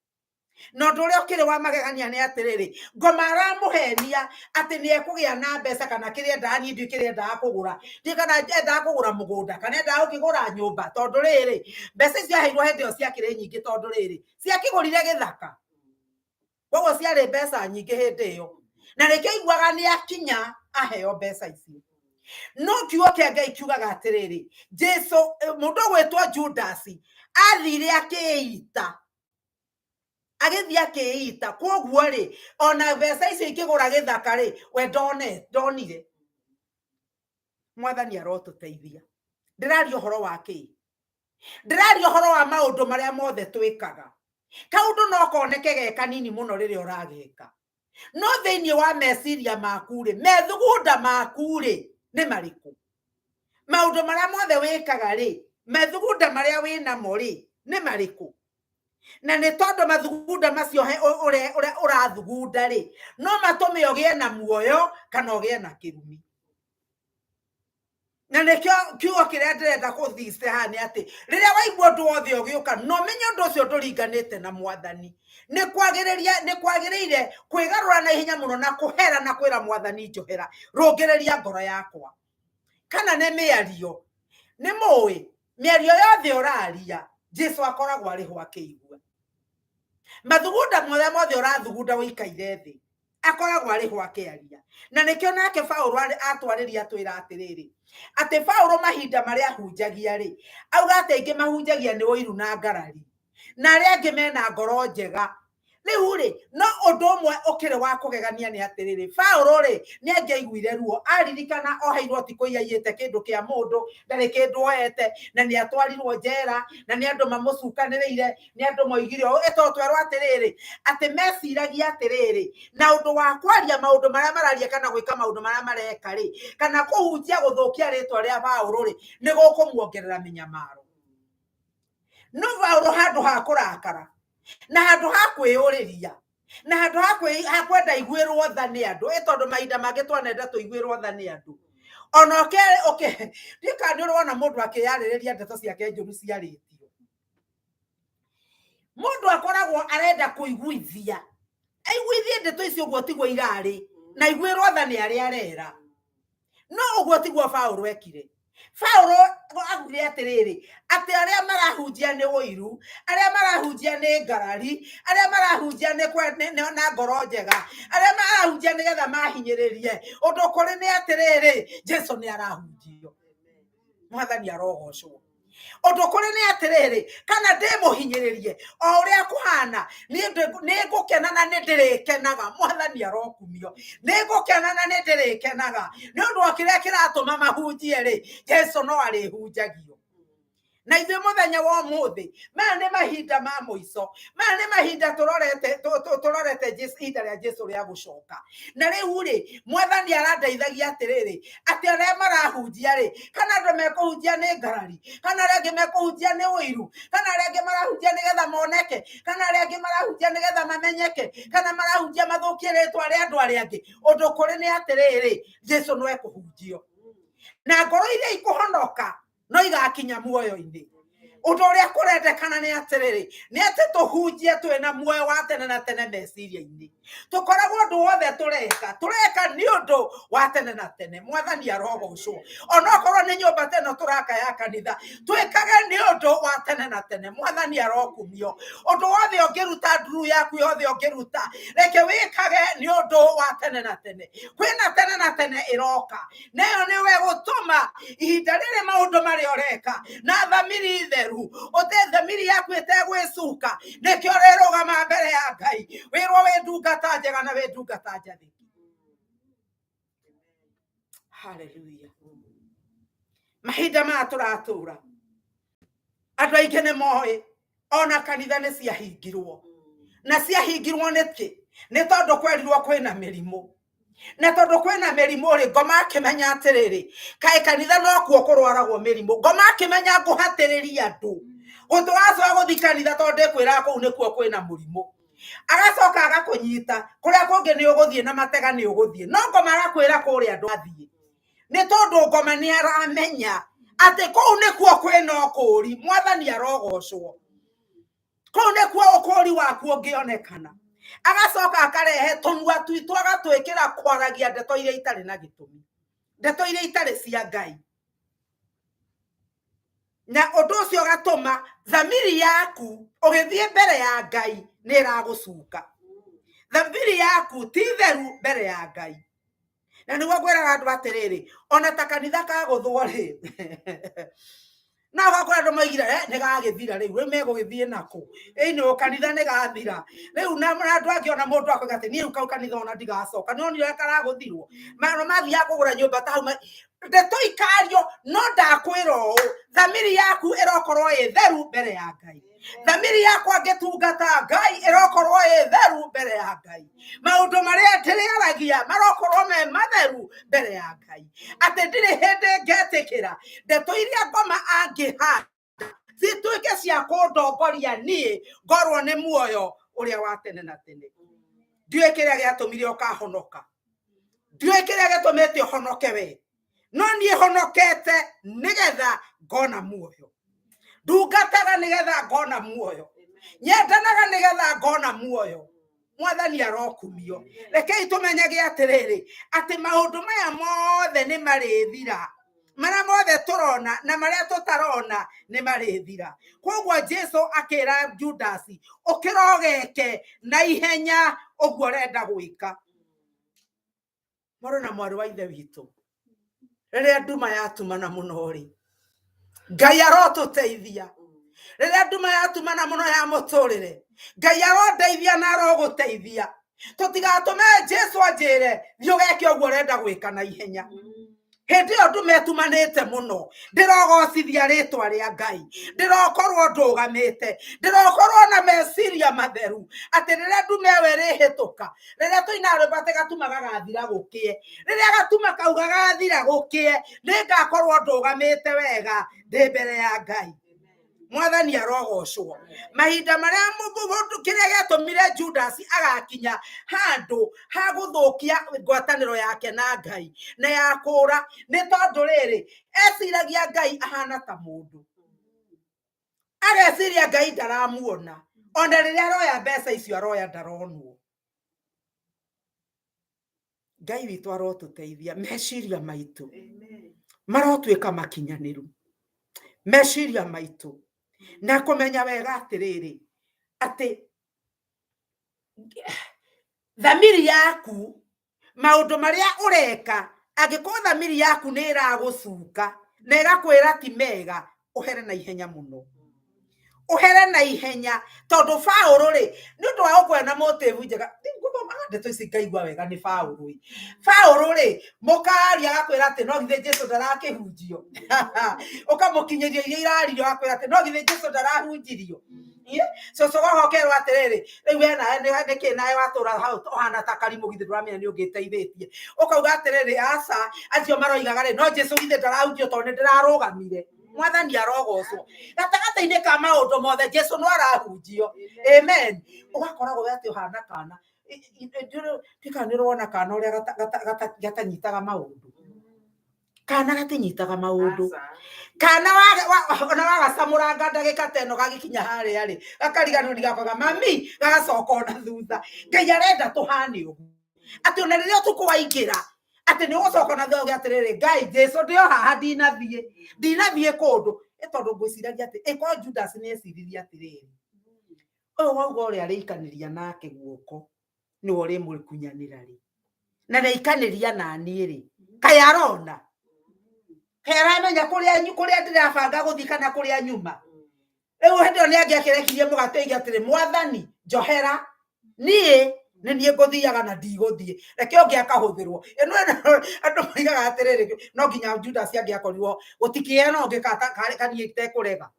no nduria ukiri wa magegania ni atiriri ngoma aramuhenia ati ni ekugia na mbeca kana kiria ndani ndu kiria ndakugura ndi kana enda kugura mugunda kana enda ukigura nyumba tondu riri mbeca cia heirwo hindi yo cia kire nyingi tondu riri cia kigurire githaka koguo ciari mbeca nyingi hindi yo na reke igwaga ni akinya aheo mbeca icio no kiugo kia Ngai kiugaga atiriri Jesu mundu gwitwo Judas athire akiita agithia akiita koguo ri ona mbeca icio ikigura githaka ri we ndonire mwathani arotuteithia ndiraria uhoro wake ndiraria uhoro wa maundu maria mothe twikaga kaundu no koneke ge kanini muno riri urageka no thiini wa meciria maku ri methugunda maku ri ni mariku maundu maria mothe wikaga ri methugunda maria wina mo ri ni mariku na nĩ tondũ mathugunda macio ũrĩa ũrathugunda rĩ no matũme ũgĩe na muoyo kana ũgĩe na kĩrumi. Na nĩkĩo kiugo kĩrĩa ndĩrenda gũthice haha nĩ atĩ rĩrĩa waigua ũndũ wothe ũgĩũka no menye ũndũ ũcio ndũringanĩte na Mwathani. Nĩ kwagĩrĩire kwĩgarũra na ihenya mũno na kũhera na kwĩra Mwathani njohera rũngĩrĩria ngoro yakwa. Kana nĩ mĩario nĩ mũĩ mĩario yothe ũraria Jesũ akoragwo arĩ ho akĩigua. Mathugunda mothe ũrathugunda ũikaire thĩ akoragwo arĩ ho akĩaria. Na nĩkĩo nake Paũlũ atwarĩria twĩra atĩrĩrĩ atĩ Paũlũ mahinda marĩa ahunjagia rĩ auga atĩ aingĩ mahunjagia nĩ ũiru na ngarari na arĩa angĩ mena ngoro njega. Rĩu rĩ no ũndũ ũmwe ũkĩrĩ wa kũgegania nĩ atĩrĩrĩ Paũlũ rĩ nĩ angĩaiguire ruo aririkana oheirwo ti kũiyĩte kĩndũ kĩa mũndũ ndarĩ kĩndũ oete na nĩ atwarirwo njera na nĩ andũ mamũcukanĩrĩire nĩ andũ moigire ũũ twerwo atĩrĩrĩ atĩ meciragia atĩrĩrĩ na ũndũ wa kwaria maũndũ marĩa mararia kana gwĩka maũndũ marĩa mareka rĩ kana kũhunjia gũthũkia rĩtwa rĩa Paũlũ rĩ nĩ gũkũmuongerera mĩnyamaro. No Paũlũ handũ ha kũrakara na handũ ha kwĩyũrĩria na handũ ha kwenda iguĩrwo tha nĩ andũ tondũ mahinda mangĩ twanenda tũiguĩrwo tha nĩ andũ ona ndika nĩ ũrona mũndũ akĩyarĩrĩria ndeto ciake njũru ciarĩtio. Mũndũ akoragwo arenda kũiguithia aiguithie ndeto icio ũguo tiguo irarĩ na iguĩrwo tha nĩ arĩa arera. No ũguo tiguo Paũlũ ekire. Paũlũ augire atĩrĩrĩ atĩ arĩa marahunjia nĩ ũiru arĩa marahunjia nĩ ngarari arĩa marahunjia na ngoro njega arĩa marahunjia nĩgetha mahinyĩrĩrie ũndũ kũrĩ nĩ atĩrĩrĩ Jesũ nĩ arahunjio. Mwathani arogocwo. Ũndũ kũrĩ nĩ atĩrĩrĩ kana ndĩmũhinyĩrĩrie o ũrĩa kũhana nĩ ngũkena na nĩ ndĩrĩkenaga. Mwathani arokumio. Nĩ ngũkena na nĩ ndĩrĩkenaga nĩ ũndũ wa kĩrĩa kĩratũma mahunjie rĩ Jesũ no arĩhunjagio. Na ithuĩ mũthenya wa ũmũthĩ maya nĩ mahinda ma mũico maya nĩ mahinda tũrorete ihinda rĩa Jesũ rĩa gũcoka. Na rĩu rĩ Mwathani arandeithagia atĩrĩrĩ atĩ arĩa marahunjia rĩ kana andũ mekũhunjia nĩ ngarari kana arĩa angĩ mekũhunjia nĩ ũiru kana arĩa angĩ marahunjia nĩgetha moneke kana arĩa angĩ marahunjia nĩgetha mamenyeke kana marahunjia mathũkie rĩtwa rĩa andũ arĩa angĩ ũndũ kũrĩ nĩ atĩrĩrĩ Jesũ no ekũhunjio na ngoro iria ikũhonoka no igakinya muoyo-inĩ. Ũndũ ũrĩa kũrendekana nĩ atĩrĩrĩ nĩ atĩ tũhunjie twĩna muoyo wa tene na tene meciria-inĩ. Tũkoragwo ũndũ wothe tũreka nĩ ũndũ wa tene na tene. Mwathani arogocwo. Ona okorwo nĩ nyũmba teno tũraka ya kanitha twĩkage nĩ ũndũ wa tene na tene. Mwathani arokumio. Ũndũ wothe ũngĩruta nduru yaku yothe ũngĩruta reke wĩkage nĩ ũndũ wa tene na tene. Kwĩna tene na tene ĩroka nayo nĩwe gũtũma ihinda rĩrĩ maũndũ marĩa ũreka na thamiri theru ũte thamiri yaku ĩtegwĩcuka nĩkĩo rĩrũgama mbere ya Ngai wĩrwo wĩ ndungata njega na wĩ ndungata njathĩki. Hallelujah. Mahinda maya tũratũra andũ aingĩ nĩ moĩ ona kanitha nĩ ciahingirwo na ciahingirwo nĩkĩ nĩ tondũ kwerirwo kwĩna mĩrimũ. Na tondũ kwĩna mĩrimũ rĩ ngoma akĩmenya atĩrĩrĩ kaĩ kanitha no kuo kũrwaragwo mĩrimũ. Ngoma akĩmenya ngũhatĩrĩria andũ gũtũracoka gũthi kanitha tondũ ndĩkwĩra kũu nĩkuo kwĩna mũrimũ. Agacoka agakũnyita kũrĩa kũngĩ nĩ ũgũthiĩ na matega nĩ ũgũthiĩ no ngoma arakwĩra kũrĩa andũ athiĩ nĩ tondũ ngoma nĩ aramenya atĩ kũu nĩkuo kwĩna ũkũũri. Mwathani arogocwo. Kũu nĩkuo ũkũũri waku ũngĩonekana. Agacoka akarehe tũnua twitũ agatwĩkĩra kwaragia ndeto iria itarĩ na gĩtũmi ndeto iria itarĩ cia Ngai. Na ũndũ ũcio ũgatũma thamiri yaku ũgĩthiĩ mbere ya Ngai nĩ ĩragũcuka. Thamiri yaku ti theru mbere ya Ngai. Na nĩguo ngwĩraga andũ atĩrĩrĩ ona ta kanitha kagũthwo rĩ na ũgakora andũ moigire nĩ gagĩthira rĩu megũgĩthiĩ nako ĩinĩ kanitha nĩ gathira rĩu na andũ angĩ ona mũndũ akoiga atĩ niĩ kau kanitha ona ndigacoka no nĩ karagũthirwo mathiaga kũgũra nyũmba ta hau ndeto ikario no ndakwĩra ũũ thamiri yaku ĩrokorwo ĩ theru mbere ya Ngai. Thamiri yakwa ngĩtungata Ngai ĩrokorwo ĩ theru mbere ya Ngai. Maũndũ marĩa ndĩrĩaragia marokorwo me matheru mbere ya Ngai. Atĩ ndirĩ hĩndĩ ngetĩkĩra ndeto iria ngoma angĩhanda cituike cia kundongoria nie ngorwo ni muoyo uria wa tene na tene. Ndiũĩ kĩrĩa gĩatũmire ũkahonoka, ndiũĩ kĩrĩa gĩtũmĩte ũhonoke we, no niĩ honokete nĩgetha ngona muoyo, ndungataga nĩgetha ngona muoyo, nyendanaga nĩgetha ngona muoyo. Mwathani arokumio. Rekei tũmenyage atĩrĩrĩ atĩ maũndũ maya mothe nĩ marĩthira, marĩa mothe tũrona na marĩa tũtarona nĩ marĩthira. Koguo Jesu akĩra Judasi ũkĩrogeke na ihenya ũguo ũrenda gwĩka. Mwarĩ na mwarĩ wa ithe witũ, rĩrĩa nduma yatumana mũno rĩ, Ngai arotũteithia. Rĩrĩa nduma yatumana mũno ya mũtũrĩre, Ngai arondeithia na arogũteithia. Tũtigatũme Jesu anjĩre thiĩ ũgeke ũguo ũrenda gwĩka na ihenya. Hĩndĩ ĩyo nduma ĩtumanĩte mũno, ndĩrogocithia rĩtwa rĩa Ngai, ndĩrokorwo ndũgamĩte, ndĩrokorwo na meciria matheru atĩ rĩrĩa nduma ĩyo ĩrĩhĩtũka, rĩrĩa tũina rwĩmbo atĩ gatuma gagathira gũkĩe, rĩrĩa gatuma kau gagathira gũkĩe, nĩngakorwo ndũgamĩte wega ndĩ mbere ya Ngai. Mwathani arogocwo. Mahinda marĩa mũndũ kĩrĩa gĩatũmire Judasi agakinya handũ ha gũthũkia ngwatanĩro yake na Ngai na ya kũũra nĩ tondũ rĩrĩ eciragia Ngai ahana ta mũndũ, ageciria Ngai ndaramuona, ona rĩrĩa aroya mbeca icio aroya ndaronwo. Ngai witũ arotũteithia. Meciria maitũ marotuĩka makinyanĩru, meciria maitũ na kũmenya wega atĩrĩrĩ atĩ thamiri yaku, maũndũ marĩa ũreka, angĩkorwo thamiri yaku nĩ ĩragũcuka na ĩgakwĩra ti mega, ũhere na ihenya mũno, ũhere na ihenya. Tondũ Paũlũ rĩ, nĩ ũndũ wa gũkorwo na motive njega, ndeto ici ngaigua wega nĩ Paũlũ. Paũlũ rĩ, mũkaria agakwĩra atĩ no githĩ Jesu ndarakĩhunjio, ũkamũkinyĩria iria irario agakwĩra atĩ no githĩ Jesu ndarahunjirio. Cũcũ gohokerwo atĩrĩrĩ, rĩu we nawe nĩkĩ nawe watũra hau ũhana ta karimũ, githĩ ndũramenya nĩ ũngĩteithĩtie. Ũkauga atĩrĩrĩ aca acio maroigaga rĩ, no Jesu githĩ ndarahunjio tondũ nĩ ndĩrarũgamire. Mwathani arogocwo. Gatagatĩ-inĩ ka maũndũ mothe Jesu no arahunjio. Amen. Ũgakoragwo we atĩ ũhana kana, tika nĩ ũrona kana ũrĩa gatanyitaga maũndũ. Kana gatinyitaga maũndũ. Kana ona wagacamũranga ndagĩka ta ĩno gagĩkinya harĩa rĩ, gakariganĩrwo nĩ gakoiga mami, gagacoka ona thutha. Ngai arenda tũhane ũguo atĩ ona rĩrĩa tũkwaingĩra atĩ nĩ ũgũcoka na thutha atĩrĩrĩ, Ngai Jesu ndĩ o haha ndinathiĩ kũndũ. Nĩ tondũ ngwĩciragia atĩ ĩkorwo Judasi nĩ eciririe atĩrĩrĩ, ũyũ wauga ũrĩa arĩikanĩria nake guoko nĩwe ũrĩmũkunyanĩra rĩ, na nĩaikanĩria naniĩ rĩ, kaĩ arona heramenya kũrĩa ndĩrabanga gũthiĩ kana kũrĩa nyuma. Rĩu hĩndĩ ĩyo nĩ angĩakĩrekirie mũgate oige atĩrĩ, Mwathani njohera, niĩ nĩ niĩ ngũthiaga na ndigũthiĩ, reke ũngĩ akahũthĩrwo. Ĩno andũ moigaga atĩrĩrĩ, no nginya Judasi angĩakorirwo gũtikĩena ũngĩ kaniĩ tekũrega.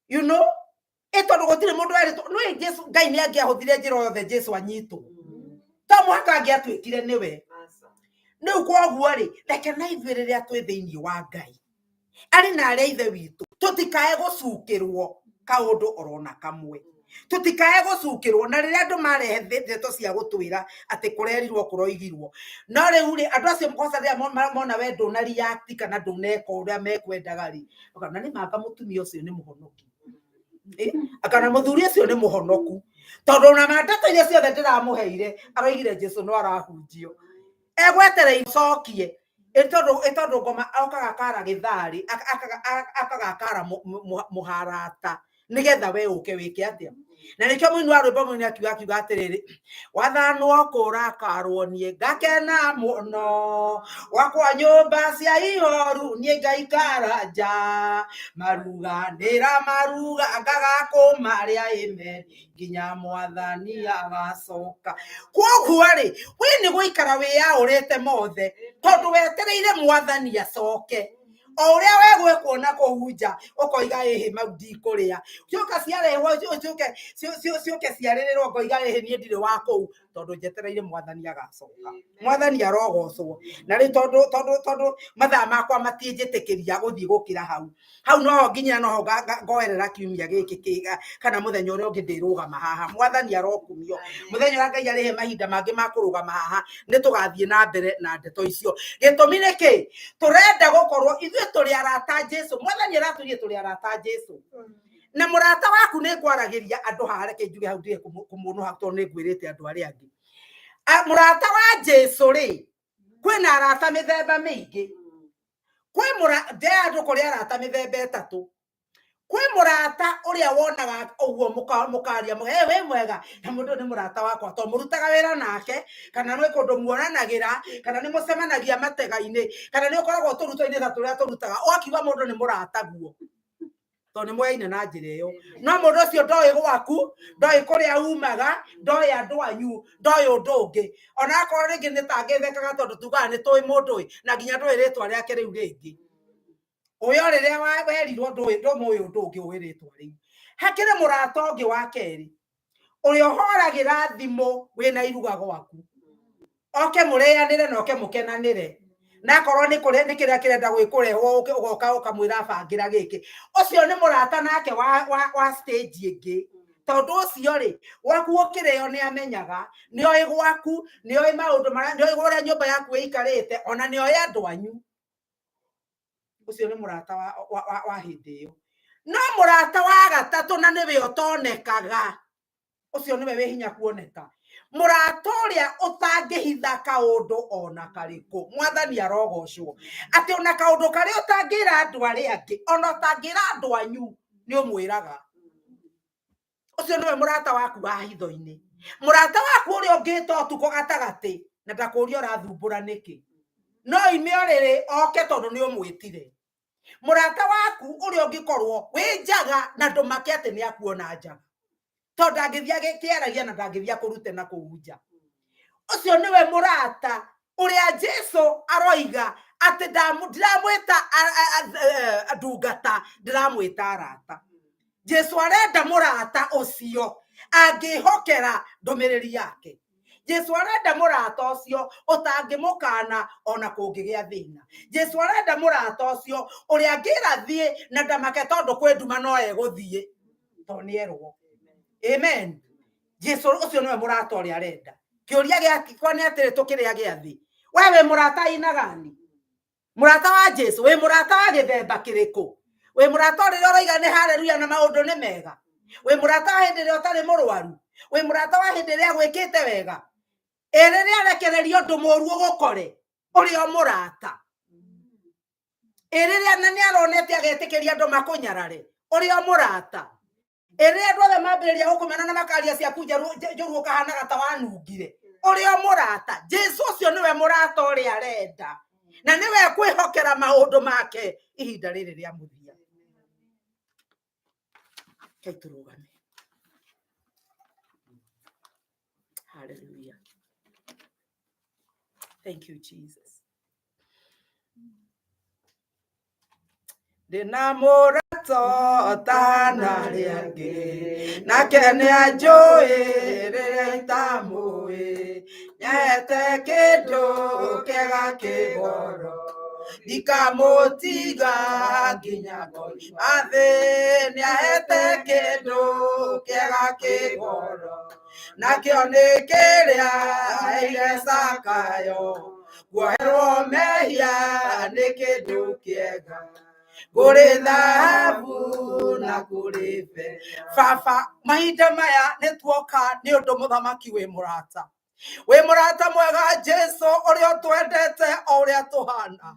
You know, tondũ gũtirĩ mũndũ erĩtwo nĩ Jesu. Ngai nĩ angĩahũthire njĩra yothe Jesu anyitwo, to mũhaka angĩatuĩkire nĩwe. Rĩu koguo rĩ, reke na ithuĩ rĩrĩa twĩ thĩinĩ wa Ngai arĩ na arĩa ithe witũ, tũtikae gũcukĩrwo kaũndũ orona kamwe, tũtikae gũcukĩrwo. Na rĩrĩa andũ marehe ndeto cia gũtwĩra atĩ kũrerirwo kũroigirwo, no rĩu rĩ andũ acio mkosa rĩrĩa mona we ndũna react kana ndũneka ũrĩa mekwendaga rĩ, na nĩ manga mũtumia ũcio nĩ mũhonoki, akana mũthuri ũcio nĩ mũhonoku, tondũ ona ndeto iria ciothe ndĩramũheire aroigire Jesu no arahunjio. Egwetereire cokie ĩtondũ ngoma okaga kara gĩtharĩ akagakara mũharata nĩgetha we ũke wĩke atĩa. Na nĩkĩo mũini wa rwĩmbo mũini akiuga atĩrĩrĩ, wathanwo kũrakarwo niĩ ngakena mũno, wakwa nyũmba cia ihoru niĩ ngaikara nja, maruganĩra maruga ngagakũmarĩa amen nginya Mwathani agacoka. Koguo rĩ, we nĩ gũikara wĩyaũrĩte mothe tondũ wetereire Mwathani acoke. O ũrĩa we gwĩkwo na kũhunja ũkoiga ĩhĩ mau ndikũrĩa, cioka ciarehwo ciũke ciarĩrĩrwo ngoiga ĩhĩ niĩ ndirĩ wa kũu. tondu njetereire mwathani agacoka mwathani arogocwo na ri tondu mathaa makwa matienjitikiria guthii gukira hau no nginya no ngoerera kiumia giki kiga kana muthenya uria ungi ndirugama haha mwathani arokumio muthenya uria Ngai arihe mahinda mangi ma kurugama haha ni tugathie na mbere na ndeto icio gitumi niki turenda gukorwo ithuĩ turi arata Jesu mwathani araturie turi arata Jesu na murata waku ni kwaragiria andu hareke njuge hau ndire kumuno hato ni ngwirite andu aria angi murata wa Jesu ri kwina arata mithemba mingi kwi murata andu kuri arata mithemba etatu kwi murata uria wonaga uguo mukaria we mwega na mundu ni murata wakwa to murutaga wira nake kana nwe kundu muonanagira kana ni mucemanagia matega-ini kana ni ukoragwo turuto-ini ta turia turutaga wakiuga mundu ni murata guo to ni mwaine na njira iyo no mundu ucio ndoi gwaku ndoi kuria umaga ndoi andu anyu ndoi undu ungi ona akorwo ringi ni tangithekaga tondu tugaga ni tui mundu na nginya ndoi ritwa riake riu ringi uyo riria werirwo ndumuyu undu ungi uwiritwa riu hakiri murata ungi wa keri uria horagira thimu wina iruga gwaku oke murianire na oke mukenanire na korwo ni kure ni kiria kirenda gwikurehwo ugoka ukamwira bangira giki ucio ni murata nake wa stage ingi tondu ucio ri waku ukireo ni amenyaga ni oi gwaku ni oi maundu mara ni oi uria nyumba yaku ikarite ona ni oi andu anyu ucio ni murata wa hindi iyo no murata wa gatatu na niwe utonekaga ucio niwe wi hinya kuoneka murata uria utangihitha kaundu ona kariku mwathani arogocwo ati ona kaundu kari utangira andu aria angi ona utangira andu anyu ni umwiraga ucio niwe murata waku wa hitho-ini murata waku uria ungita utuko gatagati na ndakuria urathumbura niki no imio riri oke tondu ni umwitire murata waku uria ungikorwo wi njaga na ndumake ati ni akuona njaga tondu angithia kiaragia na ndangithia kurute na kuunja ucio niwe murata uria Jesu aroiga ati ndiramwita ndungata ndiramwita arata Jesu arenda murata ucio angihokera ndumiriri yake Jesu arenda murata ucio utangimukana ona kungigia thina Jesu arenda murata ucio uria ngira thie na ndamake tondu kwi nduma no eguthie to nierwo amen Jesu ucio niwe murata uria arenda kiuria giakwa ni atiri tukiria giathi wewe murata ina gani murata wa Jesu we murata wa githemba kiriku we murata uri roiga ni haleluya na maundu ni mega we murata wa hindi ria utari murwaru we murata wa hindi ria gwikite wega eriria rekererio ndu muru gukore uri o murata eriria nani aronete agetikiria andu makunyarare uri o murata eriria andu othe mambiriria gukumena na makaria ciaku njuru ukahanaga ta wanungire uri o murata Jesu ucio niwe murata uri arenda na niwe kwihokera maundu make ihinda riri ria muthia kaiturugame hallelujah. Thank you, Jesus. Dina murato tana riangi na kene ajoi retamui nyete kedo kega kegoro dikamotiga ginyagoi ave nyete kedo kega kegoro na kione keria ile sakayo guero mehia nekedo kiega gore dhahabu na kurife fafa mahinda maya netwoka ni undu muthamaki we murata mwega Jesu uria twendete uria tuhana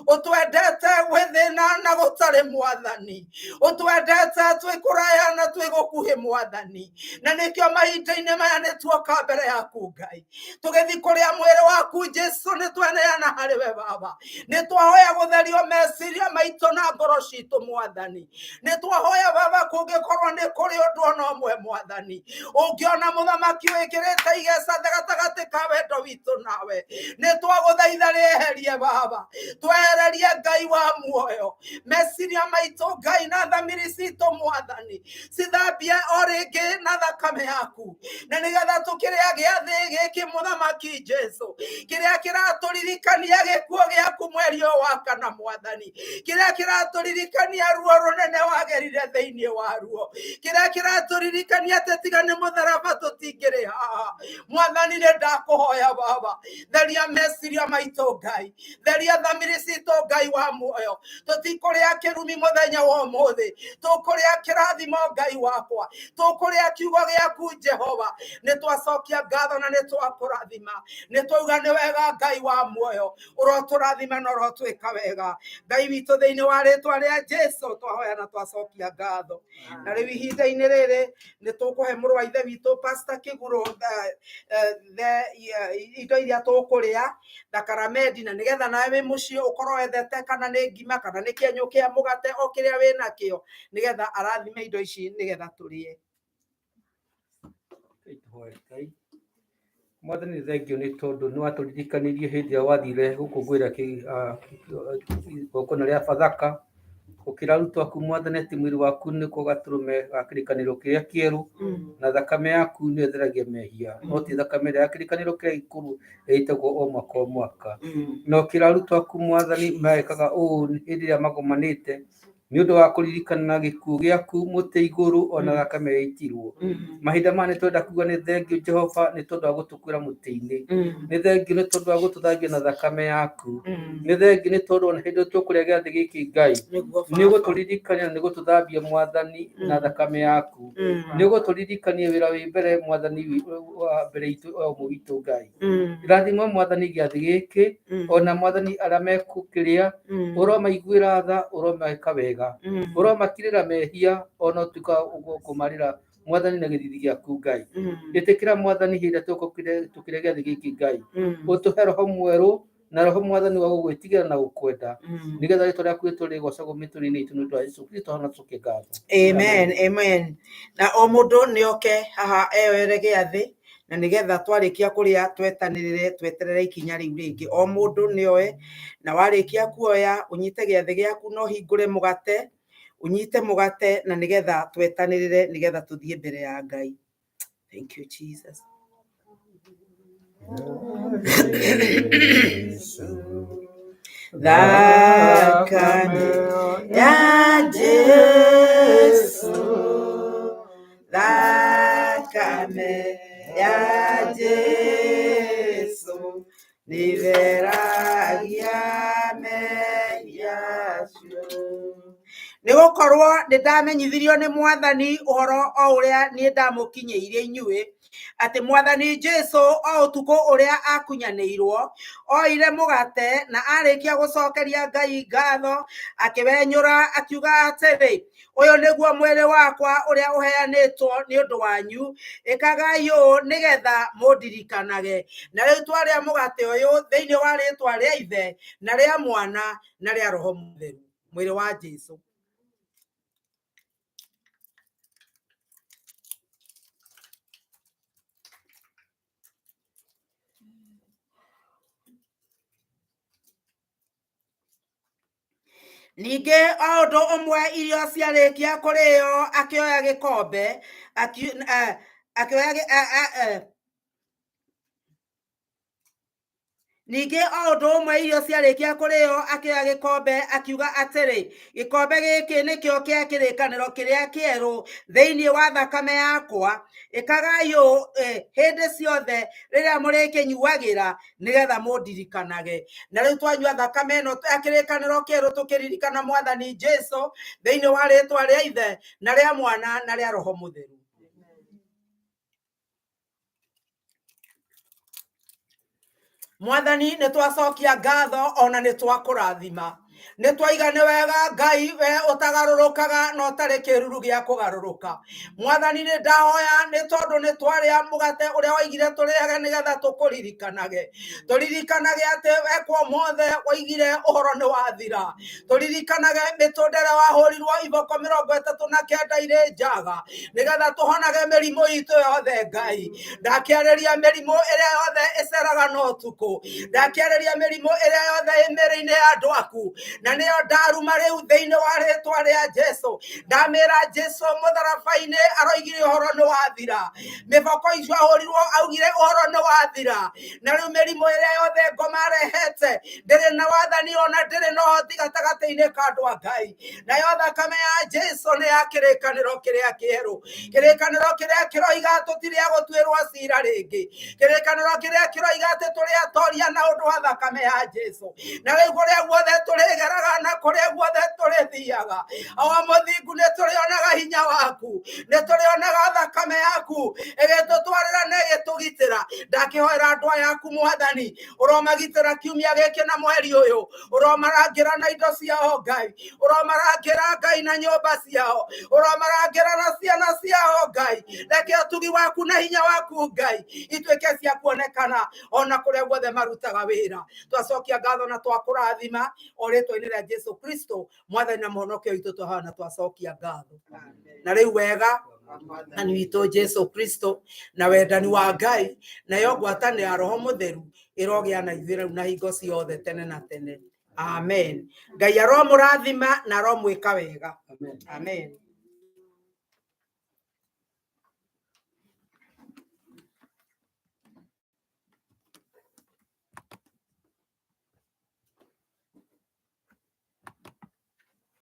utwendete withina na gutari mwathani utwendete twikuraya na twigukuhi mwathani na nikio mahinda-ini maya nitwoka mbere yaku Ngai tugithi kuria mwiri waku Jesu nitweneana hari we baba nitwahoya gutherio meciria maitu na ngoro citu mwathani nitwahoya baba kungikorwo ni kuri undu ona umwe mwathani ungiona muthamaki wikirite igesa gatagatĩ ka wendo witũ nawe nitwaguthaitha rieherie baba twehererie Ngai wa muoyo meciria maitũ Ngai na thamiri citå mwathani cithambie o rĩngĩ na thakame yaku, na nĩgetha tũkĩrĩa gĩathĩ gĩkĩ mũthamaki Jesu kĩrĩa kĩratũririkania gĩkuũ gĩaku mweri wa kana mwathani, kĩrĩa kĩratũririkania ruo rũnene wagerire thĩinĩ waruo, kĩrĩa kĩratũririkania atĩ tiga nĩ mũtharaba tũtingĩrĩ haha. Mwathani nĩ ndakũhoya Baba, theria meciria maitũ Ngai, theria thamiri citũ Ngai wa muoyo, tũtikũrĩa kĩrumi mũthenya wa ũmũthĩ, tũkũrĩa kĩrathimo Ngai wakwa, tũkũrĩa kiugo gĩaku Jehova, nĩ twacokia ngatho na nĩ twakũrathima, nĩ twauga nĩ wega Ngai wa muoyo, ũrotũrathima na ũrotwĩka wega. Ngai witũ thĩinĩ wa rĩtwa rĩa Jesu twahoya na twacokia ngatho. Na rĩu ihinda-inĩ rĩrĩ nĩ tũkũhe mũrũ wa ithe witũ Pastor Kĩgũrũ indo iria tũkũrĩa thakaramendi, na nĩgetha nawe wĩ mũciĩ ũkorwo wethete kana nĩ ngima kana nĩ kĩenyũ kĩa mũgate o kĩrĩa wĩ nakĩo, nĩgetha arathime indo ici nĩgetha tũrĩe. Mwathani thengio nĩ tondũ nĩ watũririkanirie hĩndĩ ĩrĩa wathire gũkũngũĩra igongona rĩa Bathaka, ũkĩra arutwo aku Mwathani atĩ mwĩrĩ waku nĩkuo gatũrũme ga kĩrĩkanĩro kĩrĩa kĩerũ, na thakame yaku nĩ ĩtheragia mehia, no ti thakame ĩrĩa ya kĩrĩkanĩro kĩrĩa gĩkũrũ ĩitagwo o mwaka o mwaka. Na ũkĩra arutwo aku Mwathani mekaga ũũ hĩndĩ ĩrĩa magomanĩte nĩ ũndũ wa kũririkana gĩkuũ gĩaku mũtĩ igũrũ ona thakame yaitirwo. Mahinda maya nĩ twenda kuga nĩ thengio Jehova nĩ tondũ wa gũtũkuĩra mũtĩ-inĩ, nĩ thengio nĩ tondũ wa gũtũthambia na thakame yaku, nĩ thengio nĩ tondũ ona hĩndĩ tũkũrĩa gĩathĩ gĩkĩ Ngai nĩ gũtũririkania nĩ gũtũthambia Mwathani na thakame yaku, nĩ gũtũririkania wĩra wĩ mbere Mwathani wa mbere itũ o ũmwe witũ Ngai. Irathimo Mwathani gĩathĩ gĩkĩ, ona Mwathani arĩa mekũkĩrĩa ũromaiguĩra tha, ũromeka wega, ũromakirĩra mehia ona ũtuĩka kũmarĩra Mwathani na gĩthithi gĩaku Ngai. Ĩtĩkĩra Mwathani hĩndĩ ĩrĩa tũkĩrĩa gĩathĩ gĩkĩ Ngai, ũtũhe roho mwerũ na roho Mwathani wa gũgwĩtigĩra na gũkwenda, nĩgetha rĩtwa rĩaku rĩtũrĩgocagwo mĩtũrĩ-inĩ itũ nĩ ũndũ wa Jesũ Kristo na tũcokie ngatho. Amen, amen. Na o mũndũ nĩ oke haha eyoere gĩathĩ, na nĩgetha twarĩkia kũrĩa tweterere ikinya rĩu rĩngĩ. O mũndũ nĩoe, na warĩkia kuoya ũnyite gĩathĩ gĩaku na ũhingũre mũgate, ũnyite mũgate na nĩgetha twetanĩrĩre nĩgetha tũthiĩ mbere ya Ngai. Thank you Jesus. Thakame ya Jesu, thakame ya Jesu nĩtheragia mehia ciothe. Nĩgũkorwo nĩndamenyithirio nĩ Mwathani ũhoro o ũrĩa niĩ ndamũkinyĩirie inyuĩ, atĩ Mwathani Jesu o ũtukũ ũrĩa akunyanĩirwo oire mũgate na arĩkia gũcokeria Ngai ngatho akĩwenyũra akiuga atĩrĩ, ũyũ nĩguo mwĩrĩ wakwa ũrĩa ũheanĩtwo nĩ ũndũ wanyu, ĩkagai ũũ nĩgetha mũndirikanage. Na rĩu twarĩa mũgate ũyũ thĩinĩ wa rĩtwa rĩa Ithe na rĩa Mwana na rĩa Roho Mũtheru. Mwĩrĩ wa Jesu. Ningĩ o ũndũ ũmwe irio ciarĩkia kũrĩo akĩoya gĩkombe Ningĩ o ũndũ ũmwe irio ciarĩkia kũrĩo akĩoya gĩkombe akiuga atĩrĩ, gĩkombe gĩkĩ nĩkĩo kĩa kĩrĩkanĩro kĩrĩa kĩerũ thĩinĩ wa thakame yakwa, ĩkagai ũũ hĩndĩ ciothe rĩrĩa mũrĩkĩnyuagĩra nĩgetha mũndirikanage. Na rĩu twanyua thakame ĩno ya kĩrĩkanĩro kĩerũ tũkĩririkana Mwathani Jesu thĩinĩ wa rĩtwa rĩa Ithe na rĩa Mwana na rĩa Roho Mũtheru. Mwathani nĩ twacokia ngatho ona nĩ twakũrathima. Nĩ twaiga nĩ wega Ngai we ũtagarũrũkaga na ũtarĩ kĩruru gĩa kũgarũrũka. Mwathani nĩ ndahoya nĩ tondũ nĩ twarĩa mũgate ũrĩa waigire tũrĩage nĩgetha tũkũririkanage. Tũririkanage atĩ wekwo mothe waigire ũhoro nĩ wathira. Tũririkanage mĩtũndĩre wahũrirwo iboko 39 irĩ njaga nĩgetha tũhonage mĩrimũ itũ yothe Ngai. Ndakĩarĩria mĩrimũ ĩrĩa yothe ĩceraga no ũtukũ. Ndakĩarĩria mĩrimũ ĩrĩa yothe ĩ mĩĩrĩ-inĩ ya andũ aku. na nĩyo ndaruma rĩu thĩinĩ wa rĩtwa rĩa Jesu. Ndamĩra Jesu mũtharaba-inĩ aroigire ũhoro nĩ wathira, mĩboko icio ahũrirwo augire ũhoro nĩ wathira, na rĩu mĩrimũ ĩrĩa yothe ngoma arehete ndĩrĩ na wathani ona ndĩrĩ na ũhoti gatagatĩ-inĩ ka andũ a Ngai. Nayo thakame ya Jesu nĩ ya kĩrĩkanĩro kĩrĩa kĩerũ, kĩrĩkanĩro kĩrĩa kĩroiga tũtirĩ gũtuĩrwo cira rĩngĩ, kĩrĩkanĩro kĩrĩa kĩroiga atĩ tũrĩ atoria na ũndũ wa thakame ya Jesu. Na rĩu kũrĩa guothe tũrĩgeraga na kũrĩa guothe tũrĩthiaga, o mũthingu nĩ tũrĩonaga hinya waku, nĩ tũrĩonaga thakame yaku ĩgĩtũtwarĩra na ĩgĩtũgitĩra. Ndakĩhoera andũ aya aku Mwathani, ũromagitĩra kiumia gĩkĩ na mweri ũyũ, ũromarangĩra na indo ciao Ngai, ũromarangĩra Ngai na nyũmba ciao, ũromarangĩra na ciana ciao Ngai. Reke ũtugi waku na hinya waku Ngai ituĩke cia kuonekana ona kũrĩa guothe marutaga wĩra. Twacokia ngatho na twakũrathima o rĩtwa-inĩ rĩa Jesu Kristo, Mwathani na Mũhonokia witũ twahana twacokia ngatho. Na rĩu wega Mwathani witũ Jesu Kristo na wendani wa Ngai nayo ngwatanĩro ya Roho Mũtheru ĩrogĩa na ithuĩ rĩu na hingo ciothe tene na tene. Amen. Ngai aromũrathima na aromwĩka wega. Amen.